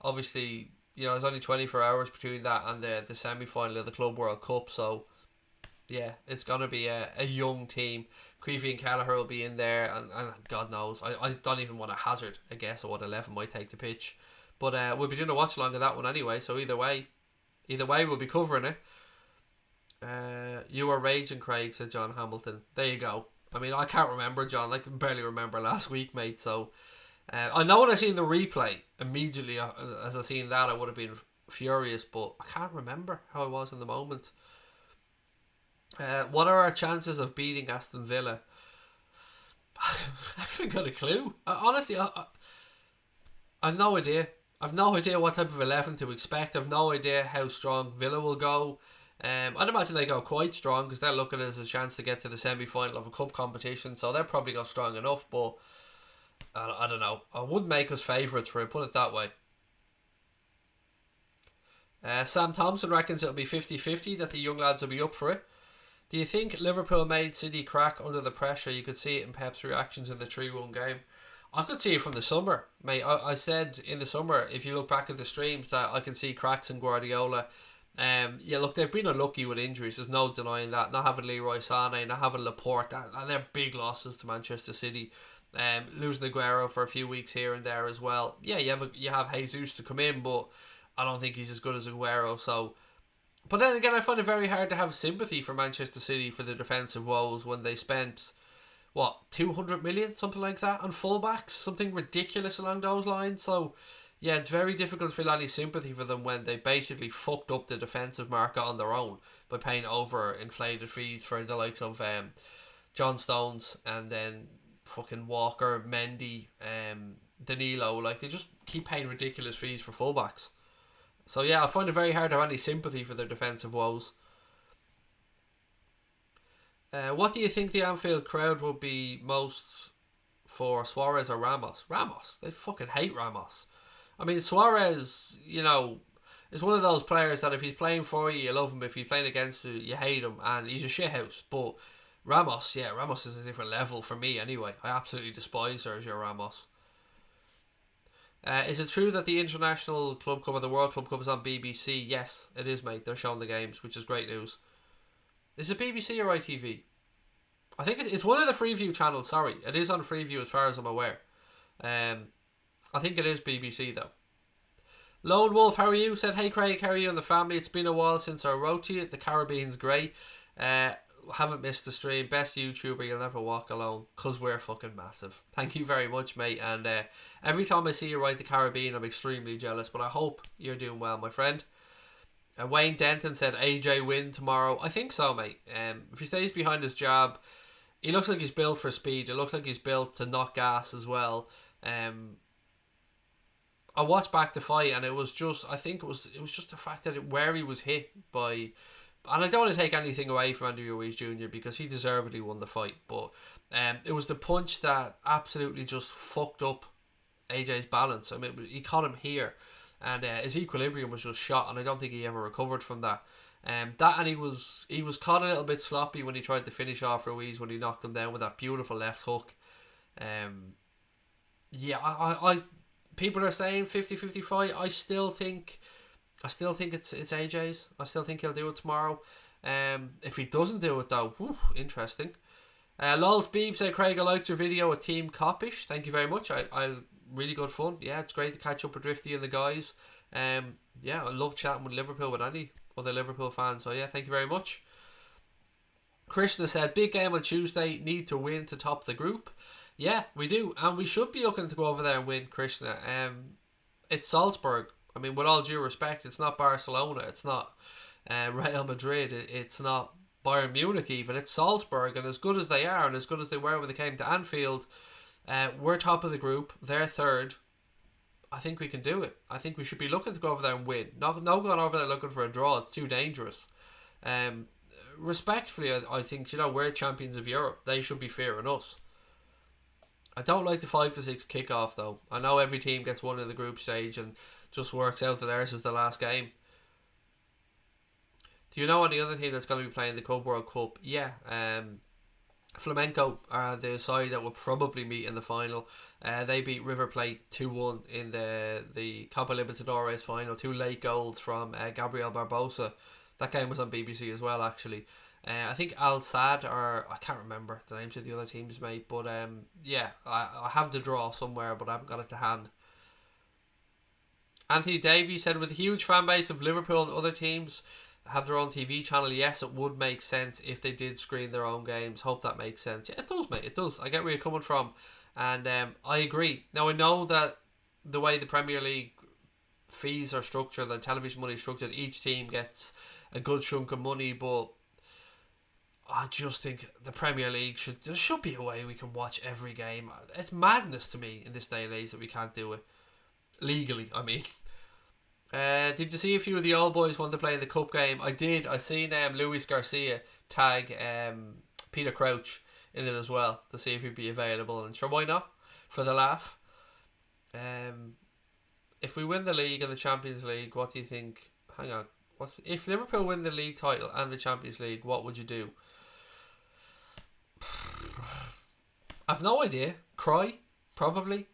Obviously, you know, there's only 24 hours between that and the semi-final of the Club World Cup, so yeah, it's going to be a young team. Creevy and Kelleher will be in there, and God knows, I don't even want to hazard a guess of what 11 might take the pitch. But we'll be doing a watch along of that one anyway. So either way, we'll be covering it. You were raging, Craig, said John Hamilton. There you go. I mean, I can't remember, John. I can barely remember last week, mate. So I know when I seen the replay immediately, as I seen that, I would have been furious. But I can't remember how I was in the moment. What are our chances of beating Aston Villa? I haven't got a clue. Honestly, I've no idea. I've no idea what type of 11 to expect. I've no idea how strong Villa will go. I'd imagine they go quite strong because they're looking at it as a chance to get to the semi-final of a cup competition, so they'll probably go strong enough, but I don't know. I wouldn't make us favourites for it, put it that way. Sam Thompson reckons it'll be 50-50, that the young lads will be up for it. Do you think Liverpool made City crack under the pressure? You could see it in Pep's reactions in the 3-1 game. I could see it from the summer, mate. I said in the summer, if you look back at the streams, that I can see cracks in Guardiola. Yeah, look, they've been unlucky with injuries. There's no denying that. Not having Leroy Sané, not having Laporte, and they're big losses to Manchester City. Losing Aguero for a few weeks here and there as well. Yeah, you have Jesus to come in, but I don't think he's as good as Aguero. So, but then again, I find it very hard to have sympathy for Manchester City for the defensive woes when they spent 200 million, something like that, on fullbacks, something ridiculous along those lines. So yeah, it's very difficult to feel any sympathy for them when they basically fucked up the defensive market on their own by paying over inflated fees for the likes of John Stones and then fucking Walker, Mendy, Danilo. Like, they just keep paying ridiculous fees for fullbacks. So yeah, I find it very hard to have any sympathy for their defensive woes. What do you think the Anfield crowd will be most for, Suarez or Ramos? Ramos. They fucking hate Ramos. I mean, Suarez, is one of those players that if he's playing for you, you love him. If he's playing against you, you hate him. And he's a shithouse. But Ramos is a different level for me anyway. I absolutely despise Sergio Ramos. Is it true that the International Club Cup and the World Club Cup is on BBC? Yes, it is, mate. They're showing the games, which is great news. Is it BBC or ITV? I think it's one of the Freeview channels. Sorry, it is on Freeview as far as I'm aware. I think it is BBC though. Lone Wolf, how are you? Said, hey Craig, how are you and the family? It's been a while since I wrote to you. The Caribbean's great. Haven't missed the stream. Best YouTuber, you'll never walk alone. Cause we're fucking massive. Thank you very much, mate. And every time I see you write the Caribbean, I'm extremely jealous. But I hope you're doing well, my friend. Wayne Denton said AJ win tomorrow. I think so, mate. If he stays behind his jab, he looks like he's built for speed. It looks like he's built to knock gas as well. I watched back the fight, and it was just the fact that where he was hit by, and I don't want to take anything away from Andy Ruiz Jr. because he deservedly won the fight, but it was the punch that absolutely just fucked up AJ's balance. I mean, he caught him here. And his equilibrium was just shot, and I don't think he ever recovered from that. And he was caught a little bit sloppy when he tried to finish off Ruiz when he knocked him down with that beautiful left hook. I people are saying 50-50 fight. I still think it's AJ's. I still think he'll do it tomorrow. If he doesn't do it though, interesting. Lols Beeb said, Craig, I liked your video with Team Copish. Thank you very much. I really good fun. Yeah, it's great to catch up with Drifty and the guys. I love chatting with Liverpool with any other Liverpool fans. So yeah, thank you very much. Krishna said, big game on Tuesday, need to win to top the group. Yeah, we do, and we should be looking to go over there and win, Krishna. It's Salzburg. I mean, with all due respect, it's not Barcelona, it's not Real Madrid, it's not Bayern Munich even, it's Salzburg, and as good as they are, and as good as they were when they came to Anfield, we're top of the group, they're third. I think we can do it. I think we should be looking to go over there and win. Not going over there looking for a draw. It's too dangerous. Respectfully, I think, we're champions of Europe. They should be fearing us. I don't like the 5-6 kickoff though. I know every team gets one in the group stage and just works out that theirs is the last game. Do you know any other team that's going to be playing the Club World Cup? Yeah, Flamenco are the side that will probably meet in the final. They beat River Plate 2-1 in the Copa Libertadores final. 2 late goals from Gabriel Barbosa. That game was on BBC as well, actually. I think Al Sadd, or I can't remember the names of the other teams, mate. But I have the draw somewhere, but I haven't got it to hand. Anthony Davies said, with a huge fan base of Liverpool and other teams have their own TV channel, yes, it would make sense if they did screen their own games. Hope that makes sense. Yeah, it does, mate. It does. I get where you're coming from. And I agree. Now, I know that the way the Premier League fees are structured, the television money is structured, each team gets a good chunk of money, but I just think the Premier League there should be a way we can watch every game. It's madness to me in this day and age that we can't do it. Legally, I mean. Did you see a few of the old boys want to play in the cup game? I did. I seen Luis Garcia tag Peter Crouch in it as well to see if he'd be available. And sure, why not? For the laugh. If we win the league and the Champions League, what do you think? Hang on. If Liverpool win the league title and the Champions League, what would you do? I've no idea. Cry, probably.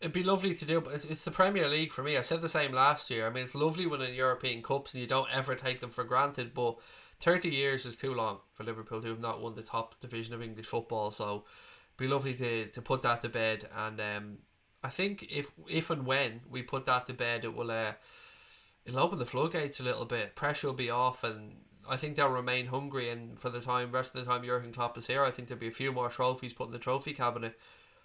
It'd be lovely to do, but it's the Premier League for me. I said the same last year. I mean, it's lovely winning European Cups and you don't ever take them for granted, but 30 years is too long for Liverpool to have not won the top division of English football, so it'd be lovely to put that to bed. And I think if and when we put that to bed, it'll open the floodgates a little bit. Pressure will be off, and I think they'll remain hungry. And for the rest of the time Jurgen Klopp is here, I think there'll be a few more trophies put in the trophy cabinet.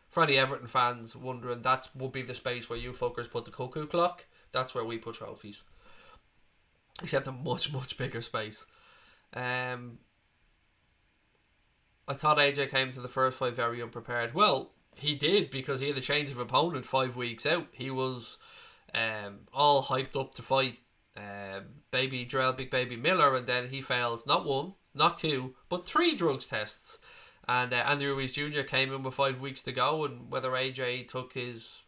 For any Everton fans wondering, that would be the space where you fuckers put the cuckoo clock. That's where we put trophies. Except a much, much bigger space. I thought AJ came to the first fight very unprepared. Well, he did, because he had a change of opponent 5 weeks out. He was all hyped up to fight Big Baby Miller, and then he failed not 1, not 2, but 3 drugs tests. And Andy Ruiz Jr. came in with 5 weeks to go, and whether AJ took his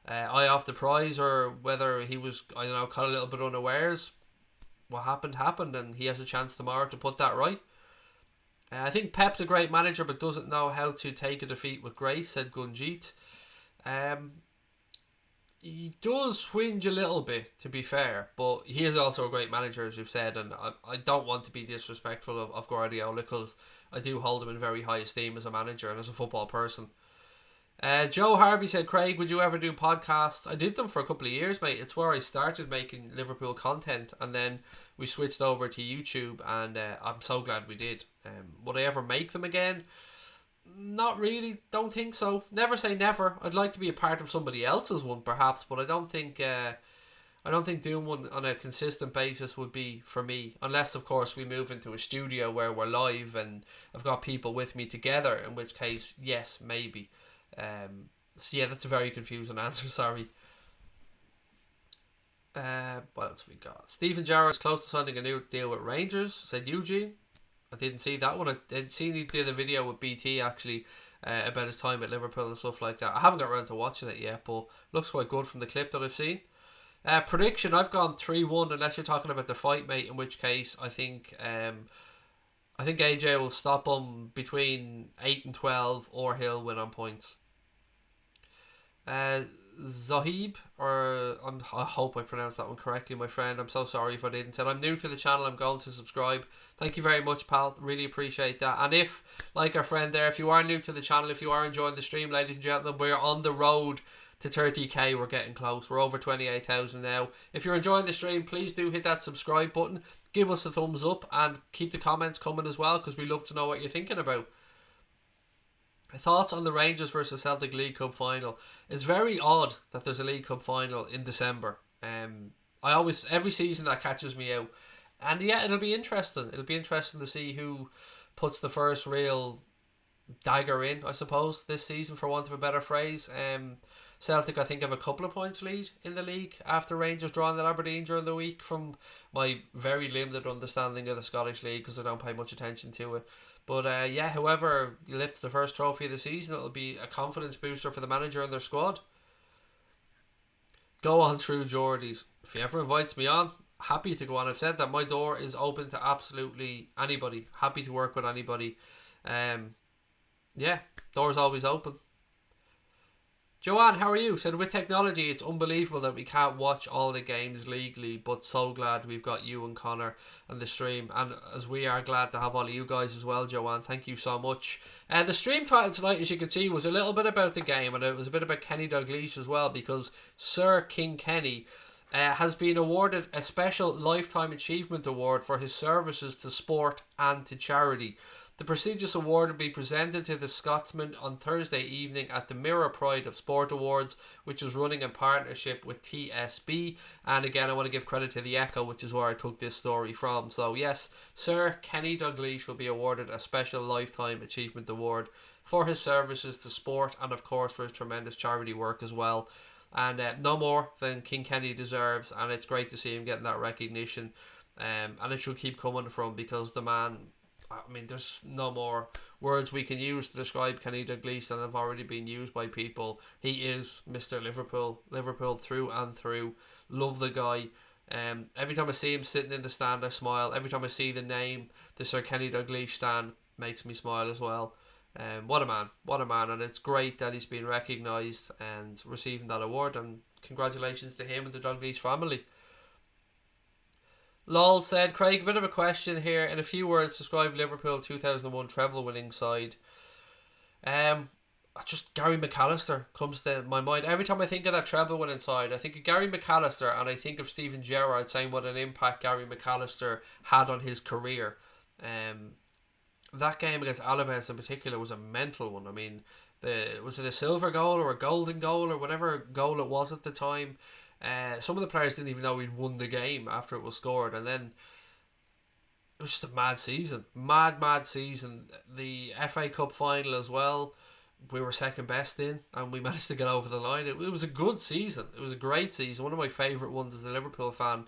eye off the prize or whether he was, caught a little bit unawares, what happened, and he has a chance tomorrow to put that right. I think Pep's a great manager, but doesn't know how to take a defeat with grace, said Gunjit. He does whinge a little bit, to be fair, but he is also a great manager, as you've said, and I don't want to be disrespectful of Guardiola, because I do hold him in very high esteem as a manager and as a football person. Joe Harvey said, Craig, would you ever do podcasts? I did them for a couple of years, mate. It's where I started making Liverpool content, and then we switched over to YouTube, and I'm so glad we did. Would I ever make them again? Not really. Don't think so. Never say never. I'd like to be a part of somebody else's one, perhaps, but I don't think doing one on a consistent basis would be for me, unless of course we move into a studio where we're live and I've got people with me together, in which case yes, maybe. So yeah, that's a very confusing answer, sorry. What else we got? Stephen Jarrett is close to signing a new deal with Rangers, said Eugene. I didn't see that one. I'd seen he did a video with BT actually about his time at Liverpool and stuff like that. I haven't got around to watching it yet, but looks quite good from the clip that I've seen. Prediction, I've gone 3-1, unless you're talking about the fight, mate, in which case I think AJ will stop him between 8 and 12, or he'll win on points. Zahib, I hope I pronounced that one correctly, my friend. I'm so sorry if I didn't. Said, I'm new to the channel, I'm going to subscribe. Thank you very much, pal. Really appreciate that. And if, like our friend there, if you are new to the channel, if you are enjoying the stream, ladies and gentlemen, we're on the road to 30k. We're getting close. We're over 28,000 now. If you're enjoying the stream, please do hit that subscribe button, give us a thumbs up, and keep the comments coming as well, because we love to know what you're thinking about. Thoughts on the Rangers versus Celtic League Cup final? It's very odd that there's a League Cup final in December. Every season that catches me out, and yeah, it'll be interesting. It'll be interesting to see who puts the first real dagger in, I suppose, this season, for want of a better phrase. Celtic, I think, have a couple of points lead in the league after Rangers drawing at Aberdeen during the week, from my very limited understanding of the Scottish League, because I don't pay much attention to it. But yeah, whoever lifts the first trophy of the season, it'll be a confidence booster for the manager and their squad. Go on through Geordies. If he ever invites me on, happy to go on. I've said that my door is open to absolutely anybody. Happy to work with anybody. Yeah, door's always open. Joanne, how are you? Said, with technology, it's unbelievable that we can't watch all the games legally, but so glad we've got you and Connor and the stream. And as we are glad to have all of you guys as well, Joanne, thank you so much. The stream title tonight, as you can see, was a little bit about the game, and it was a bit about Kenny Dalglish as well, because Sir King Kenny has been awarded a special Lifetime Achievement Award for his services to sport and to charity. The prestigious award will be presented to the Scotsman on Thursday evening at the Mirror Pride of Sport Awards, which is running in partnership with TSB. And again, I want to give credit to The Echo, which is where I took this story from. So yes, Sir Kenny Dalglish will be awarded a special Lifetime Achievement Award for his services to sport and of course for his tremendous charity work as well. And no more than King Kenny deserves, and it's great to see him getting that recognition. And it should keep coming from, because the man, I mean, there's no more words we can use to describe Kenny Dalglish than have already been used by people. He is Mr. Liverpool through and through. Love the guy. Every time I see him sitting in the stand, I smile. Every time I see the name, the Sir Kenny Dalglish stand, makes me smile as well. What a man, and it's great that he's been recognised and receiving that award, and congratulations to him and the Dalglish family. Lol said, Craig, a bit of a question here. In a few words, describe Liverpool 2001 treble winning side. Just Gary McAllister comes to my mind. Every time I think of that treble winning side, I think of Gary McAllister, and I think of Steven Gerrard saying what an impact Gary McAllister had on his career. That game against Alaves in particular was a mental one. I mean, was it a silver goal or a golden goal or whatever goal it was at the time? Some of the players didn't even know we'd won the game after it was scored, and then it was just a mad season. Mad season. The FA Cup final as well, we were second best in, and we managed to get over the line. It was a good season. It was a great season. One of my favourite ones as a Liverpool fan.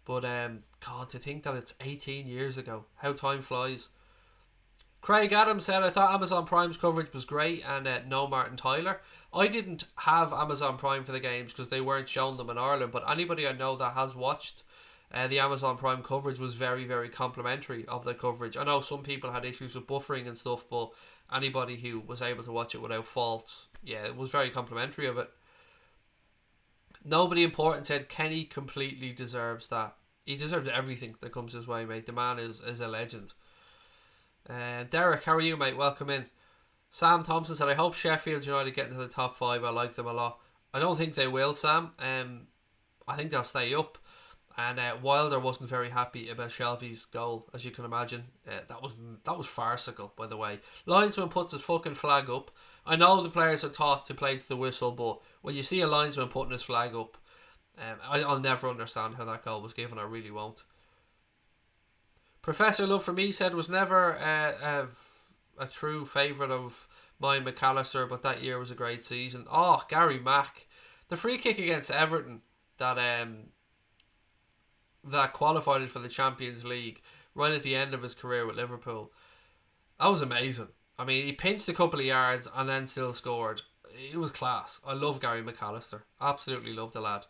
But God, to think that it's 18 years ago. How time flies. Craig Adams said, I thought Amazon Prime's coverage was great, and no Martin Tyler. I didn't have Amazon Prime for the games because they weren't showing them in Ireland, but anybody I know that has watched the Amazon Prime coverage was very, very complimentary of the coverage. I know some people had issues with buffering and stuff, but anybody who was able to watch it without fault, yeah, it was very complimentary of it. Nobody important said Kenny completely deserves that. He deserves everything that comes his way, mate. The man is a legend. Derek, how are you, mate? Welcome in. Sam Thompson said, I hope Sheffield United get into the top 5. I like them a lot. I don't think they will, Sam. I think they'll stay up. And Wilder wasn't very happy about Shelby's goal, as you can imagine. That was farcical, by the way. Linesman puts his fucking flag up. I know the players are taught to play to the whistle, but when you see a linesman putting his flag up, I'll never understand how that goal was given. I really won't. Professor Love for me said was never a true favourite of mine, McAllister, but that year was a great season. Oh, Gary Mack, the free kick against Everton that qualified for the Champions League right at the end of his career with Liverpool. That was amazing. I mean, he pinched a couple of yards and then still scored. It was class. I love Gary McAllister. Absolutely love the lad.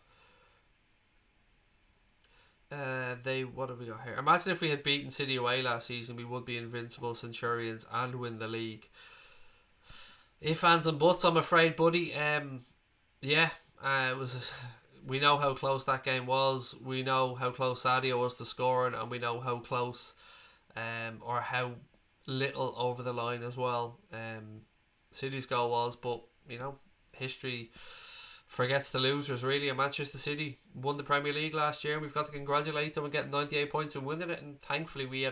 What have we got here? Imagine if we had beaten City away last season, we would be invincible Centurions and win the league. If ands and buts, I'm afraid, buddy. It was. We know how close that game was. We know how close Sadio was to scoring, and we know how close, or how little over the line as well, City's goal was. But you know, history forgets the losers, really. And Manchester City won the Premier League last year, and we've got to congratulate them on getting 98 points and winning it. And thankfully we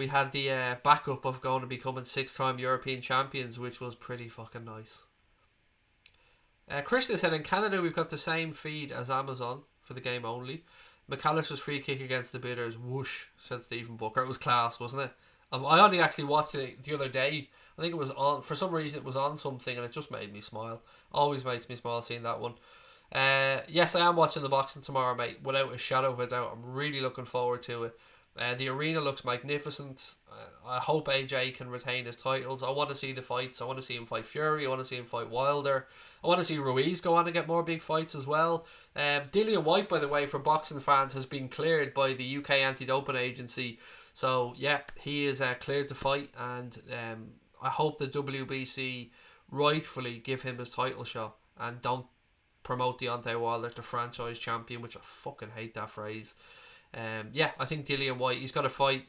had the backup of going to becoming 6-time European champions, which was pretty fucking nice. Krishna said, in Canada we've got the same feed as Amazon for the game only. McAllister's free kick against the Bitters, whoosh, said Stephen Booker. It was class, wasn't it? I only actually watched it the other day. I think it was on, for some reason it was on something, and it just made me smile. Always makes me smile seeing that one. Yes, I am watching the boxing tomorrow, mate, without a shadow of a doubt. I'm really looking forward to it. The arena looks magnificent. I hope AJ can retain his titles. I want to see the fights. I want to see him fight Fury. I want to see him fight Wilder. I want to see Ruiz go on and get more big fights as well. Dillian White, by the way, for boxing fans, has been cleared by the UK Anti-Doping Agency. So, yeah, he is cleared to fight, and I hope the WBC rightfully give him his title shot and don't promote Deontay Wilder to franchise champion, which I fucking hate that phrase. Yeah, I think Dillian White, he's got to fight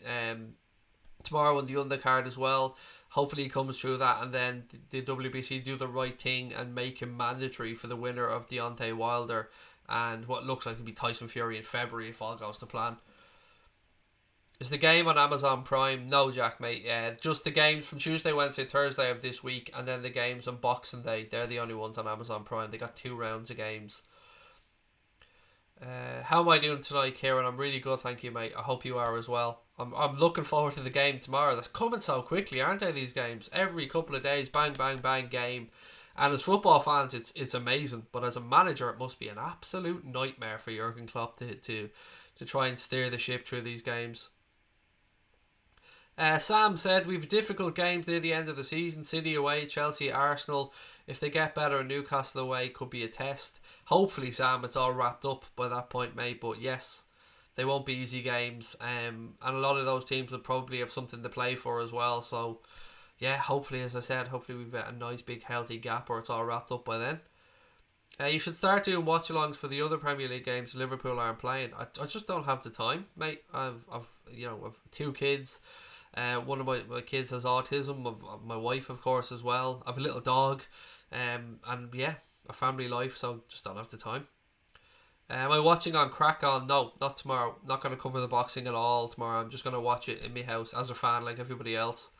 tomorrow on the undercard as well. Hopefully he comes through that, and then the WBC do the right thing and make him mandatory for the winner of Deontay Wilder and what looks like to be Tyson Fury in February if all goes to plan. Is the game on Amazon Prime? No, Jack, mate. Just the games from Tuesday, Wednesday, Thursday of this week, and then the games on Boxing Day. They're the only ones on Amazon Prime. They got 2 rounds of games. How am I doing tonight, Kieran? I'm really good, thank you, mate. I hope you are as well. I'm looking forward to the game tomorrow. That's coming so quickly, aren't they, these games? Every couple of days, bang, bang, bang, game. And as football fans, it's amazing. But as a manager, it must be an absolute nightmare for Jurgen Klopp to try and steer the ship through these games. Sam said, we've difficult games near the end of the season. City away, Chelsea, Arsenal. If they get better, Newcastle away could be a test. Hopefully, Sam, it's all wrapped up by that point, mate. But yes, they won't be easy games. And a lot of those teams will probably have something to play for as well. So, yeah, hopefully, as I said, hopefully we've got a nice big healthy gap or it's all wrapped up by then. You should start doing watch-alongs for the other Premier League games Liverpool aren't playing. I just don't have the time, mate. I've 2 kids. One of my kids has autism. My wife, of course, as well. I have a little dog, and yeah, a family life. So just don't have the time. Am I watching on Crack On? No, not tomorrow. Not going to cover the boxing at all tomorrow. I'm just going to watch it in my house as a fan, like everybody else.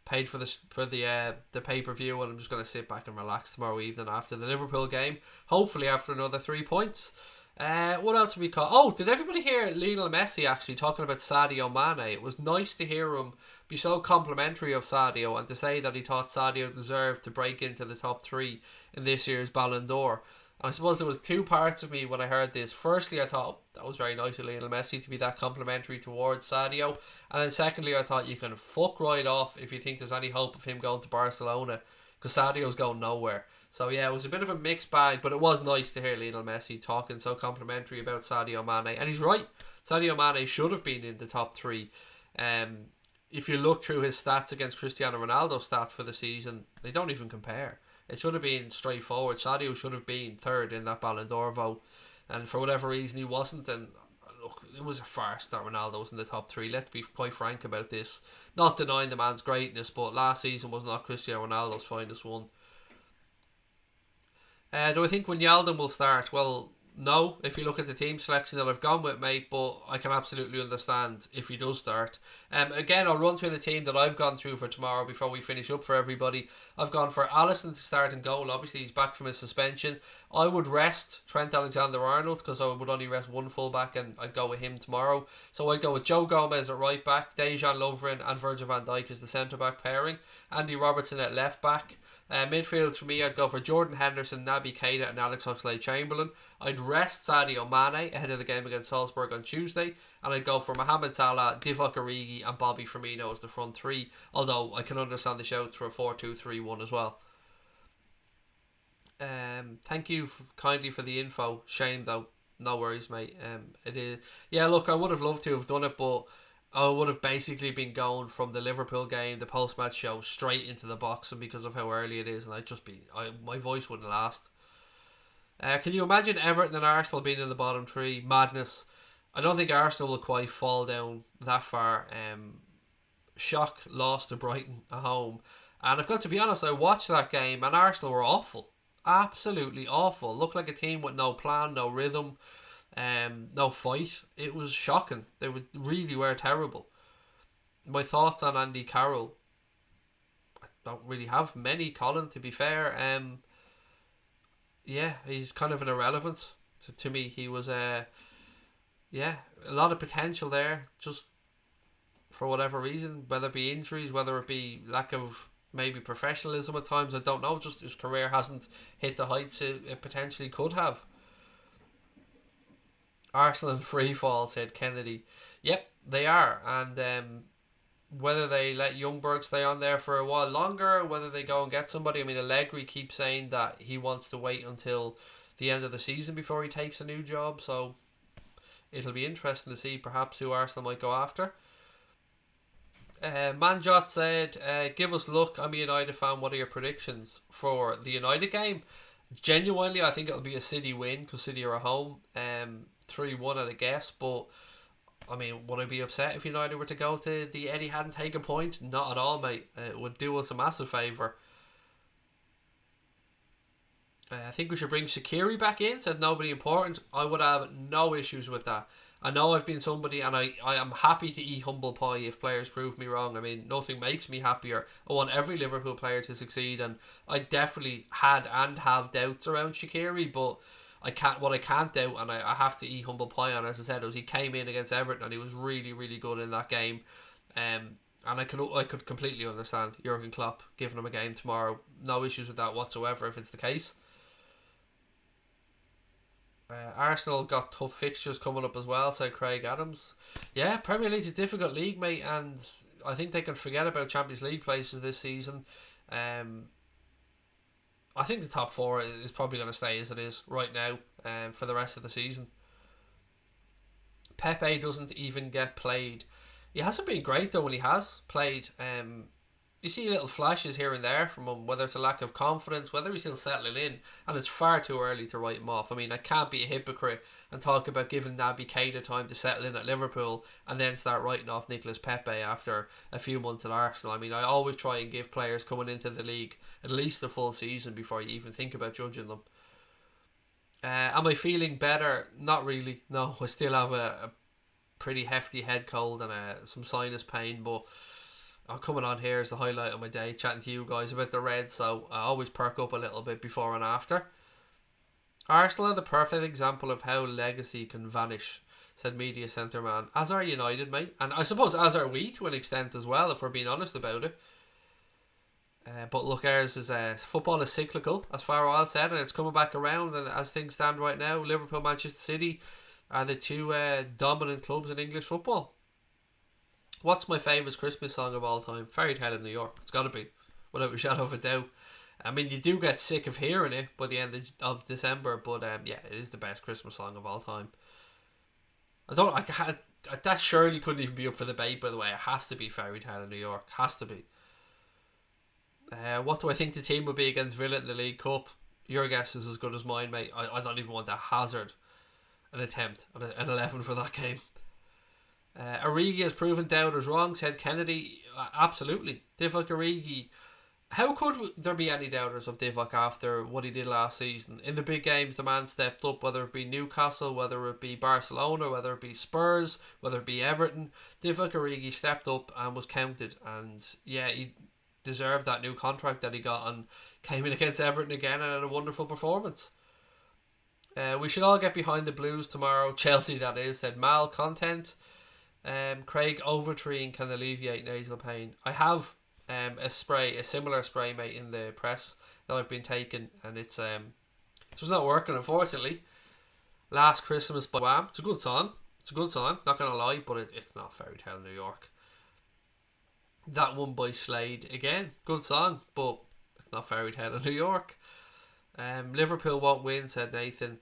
Paid for the pay per view, and I'm just going to sit back and relax tomorrow evening after the Liverpool game. Hopefully after another 3 points. What else have we caught? Oh, did everybody hear Lionel Messi actually talking about Sadio Mane? It was nice to hear him be so complimentary of Sadio and to say that he thought Sadio deserved to break into the top 3 in this year's Ballon d'Or. And I suppose there was 2 parts of me when I heard this. Firstly, I thought that was very nice of Lionel Messi to be that complimentary towards Sadio. And then secondly, I thought you can fuck right off if you think there's any hope of him going to Barcelona, because Sadio's going nowhere. So yeah, it was a bit of a mixed bag, but it was nice to hear Lionel Messi talking so complimentary about Sadio Mane. And he's right. Sadio Mane should have been in the top 3. If you look through his stats against Cristiano Ronaldo's stats for the season, they don't even compare. It should have been straightforward. Sadio should have been 3rd in that Ballon d'Or vote. And for whatever reason, he wasn't. And look, it was a farce that Ronaldo was in the top 3. Let's be quite frank about this. Not denying the man's greatness, but last season was not Cristiano Ronaldo's finest one. Do I think Wijnaldum will start? Well, no, if you look at the team selection that I've gone with, mate, but I can absolutely understand if he does start. Again, I'll run through the team that I've gone through for tomorrow before we finish up for everybody. I've gone for Alisson to start in goal. Obviously, he's back from his suspension. I would rest Trent Alexander-Arnold because I would only rest one fullback and I'd go with him tomorrow. So I'd go with Joe Gomez at right back, Dejan Lovren and Virgil van Dijk as the centre-back pairing, Andy Robertson at left back. Midfield for me, I'd go for Jordan Henderson, Naby Keita and Alex Oxlade-Chamberlain. I'd rest Sadio Mane ahead of the game against Salzburg on Tuesday, and I'd go for Mohamed Salah, Divock Origi and Bobby Firmino as the front 3, although I can understand the shouts for a 4-2-3-1 as well. Thank you kindly for the info. Shame though, no worries, mate. It is. Yeah, look, I would have loved to have done it, but I would have basically been going from the Liverpool game, the post-match show, straight into the boxing because of how early it is, and my voice wouldn't last. Can you imagine Everton and Arsenal being in the bottom 3? Madness. I don't think Arsenal will quite fall down that far. Shock loss to Brighton at home. And I've got to be honest, I watched that game and Arsenal were awful. Absolutely awful. Looked like a team with no plan, no rhythm. No fight. It was shocking. They really were terrible. My thoughts on Andy Carroll. I don't really have many, Colin, to be fair. Yeah, he's kind of an irrelevance to me. He was a lot of potential there, just for whatever reason, whether it be injuries, whether it be lack of maybe professionalism at times, I don't know. Just his career hasn't hit the heights it potentially could have. Arsenal in free fall, said Kennedy. Yep, they are. And whether they let Ljungberg stay on there for a while longer, whether they go and get somebody. I mean, Allegri keeps saying that he wants to wait until the end of the season before he takes a new job. So it'll be interesting to see perhaps who Arsenal might go after. Manjot said, give us luck. I'm a United fan. What are your predictions for the United game? Genuinely, I think it'll be a City win because City are at home. 3-1 at a guess. But, I mean, would I be upset if United were to go to the Etihad and take a point? Not at all, mate. It would do us a massive favour. I think we should bring Shaqiri back in, said nobody important. I would have no issues with that. I know I've been somebody and I am happy to eat humble pie if players prove me wrong. I mean, nothing makes me happier. I want every Liverpool player to succeed, and I definitely had and have doubts around Shaqiri, but what I can't doubt, and I have to eat humble pie on, as I said, was he came in against Everton and he was really, really good in that game. And I could completely understand Jurgen Klopp giving him a game tomorrow. No issues with that whatsoever if it's the case. Arsenal got tough fixtures coming up as well, said Craig Adams. Yeah, Premier League's a difficult league, mate, and I think they can forget about Champions League places this season. I think the top four is probably going to stay as it is right now for the rest of the season. Pepe doesn't even get played. He hasn't been great though when he has played. You see little flashes here and there from him, whether it's a lack of confidence, whether he's still settling in, and it's far too early to write him off. I mean, I can't be a hypocrite and talk about giving Naby Keita time to settle in at Liverpool and then start writing off Nicolas Pepe after a few months at Arsenal. I mean, I always try and give players coming into the league at least a full season before you even think about judging them. Am I feeling better? Not really. No, I still have a pretty hefty head cold and some sinus pain, but I'm coming on here as the highlight of my day, chatting to you guys about the Reds, so I always perk up a little bit before and after. Arsenal are the perfect example of how legacy can vanish, said media centre man. As are United, mate, and I suppose as are we to an extent as well, if we're being honest about it. But look, ours is football is cyclical, as Farrell said, and it's coming back around. And as things stand right now, Liverpool, Manchester City are the two dominant clubs in English football. What's my favourite Christmas song of all time? Fairy Tale in New York. It's got to be, without a shadow of a doubt. I mean, you do get sick of hearing it by the end of December, but yeah, it is the best Christmas song of all time. That surely couldn't even be up for debate, by the way. It has to be Fairy Tale in New York. Has to be. What do I think the team will be against Villa in the League Cup? Your guess is as good as mine, mate. I don't even want to hazard an attempt at an 11 for that game. Origi has proven doubters wrong, said Kennedy. Absolutely. Divock Origi. How could there be any doubters of Divock after what he did last season? In the big games, the man stepped up, whether it be Newcastle, whether it be Barcelona, whether it be Spurs, whether it be Everton. Divock Origi stepped up and was counted. And yeah, he deserved that new contract that he got and came in against Everton again and had a wonderful performance. We should all get behind the Blues tomorrow. Chelsea, that is, said Mal. Content. Craig, Overtree can alleviate nasal pain. I have a similar spray, mate, in the press that I've been taking, and it's just not working, unfortunately. Last Christmas by Wham. It's a good song, not gonna lie, but it's not Fairy Tale in New York. That one by Slade, again, good song, but it's not Fairy Tale in New York. Liverpool won't win, said Nathan.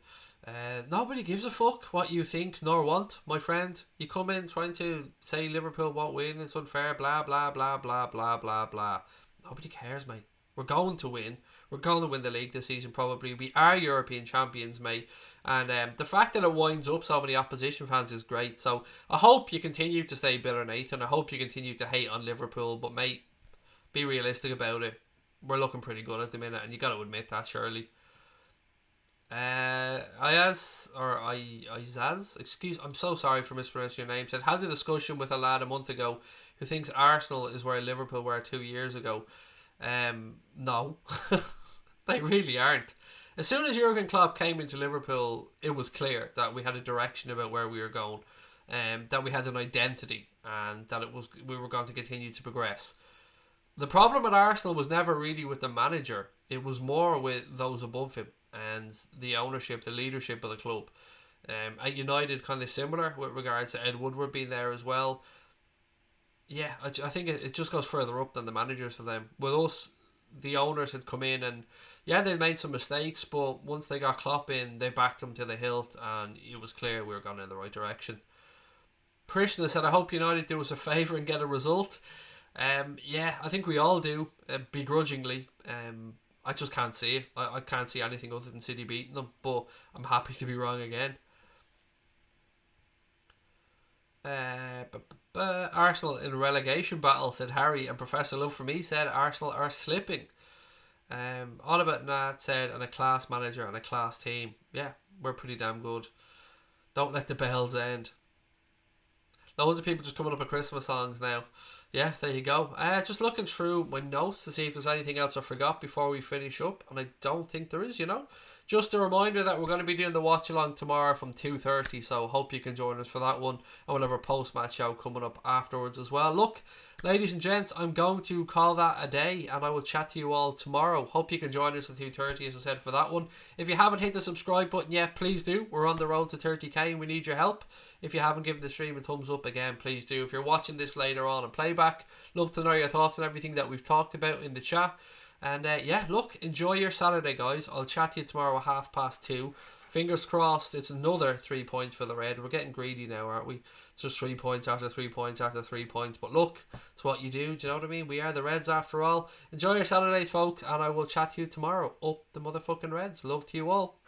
Nobody gives a fuck what you think nor want, my friend. You come in trying to say Liverpool won't win, it's unfair, blah blah blah blah blah blah blah. Nobody cares, mate. We're going to win. We're going to win the league this season, probably. We are European champions, mate. And the fact that it winds up so many opposition fans is great. So I hope you continue to stay bitter, Nathan. I hope you continue to hate on Liverpool. But, mate, be realistic about it. We're looking pretty good at the minute, and you got to admit that, surely. Izaz, I'm so sorry for mispronouncing your name, said, had a discussion with a lad a month ago who thinks Arsenal is where Liverpool were 2 years ago. No, they really aren't. As soon as Jurgen Klopp came into Liverpool, it was clear that we had a direction about where we were going, that we had an identity, and that we were going to continue to progress. The problem at Arsenal was never really with the manager. It was more with those above him and the ownership, the leadership of the club. At United, kind of similar with regards to Ed Woodward being there as well. Yeah, I think it just goes further up than the managers for them. With us, the owners had come in and yeah, they made some mistakes, but once they got Klopp in, they backed him to the hilt, and it was clear we were going in the right direction. Krishna said, I hope United do us a favour and get a result. Yeah, I think we all do, begrudgingly. I just can't see it. I can't see anything other than City beating them, but I'm happy to be wrong again. Arsenal in relegation battle, said Harry, and Professor Love for me said Arsenal are slipping. All about Nat said, and a class manager and a class team. Yeah, we're pretty damn good. Don't let the bells end. Loads of people just coming up with Christmas songs now. Yeah, there you go. Just looking through my notes to see if there's anything else I forgot before we finish up, and I don't think there is, you know. Just a reminder that we're going to be doing the watch along tomorrow from 2:30, so hope you can join us for that one, and we'll have our post-match show coming up afterwards as well. Look, ladies and gents, I'm going to call that a day, and I will chat to you all tomorrow. Hope you can join us at 2:30, as I said, for that one. If you haven't hit the subscribe button yet, please do. We're on the road to 30k, and we need your help. If you haven't given the stream a thumbs up, again, please do. If you're watching this later on in playback, love to know your thoughts on everything that we've talked about in the chat. And yeah, look, enjoy your Saturday, guys. I'll chat to you tomorrow at 2:30. Fingers crossed it's another 3 points for the Red. We're getting greedy now, aren't we? It's just 3 points after 3 points after 3 points. But look, it's what you do. Do you know what I mean? We are the Reds after all. Enjoy your Saturdays, folks, and I will chat to you tomorrow. Up the motherfucking Reds. Love to you all.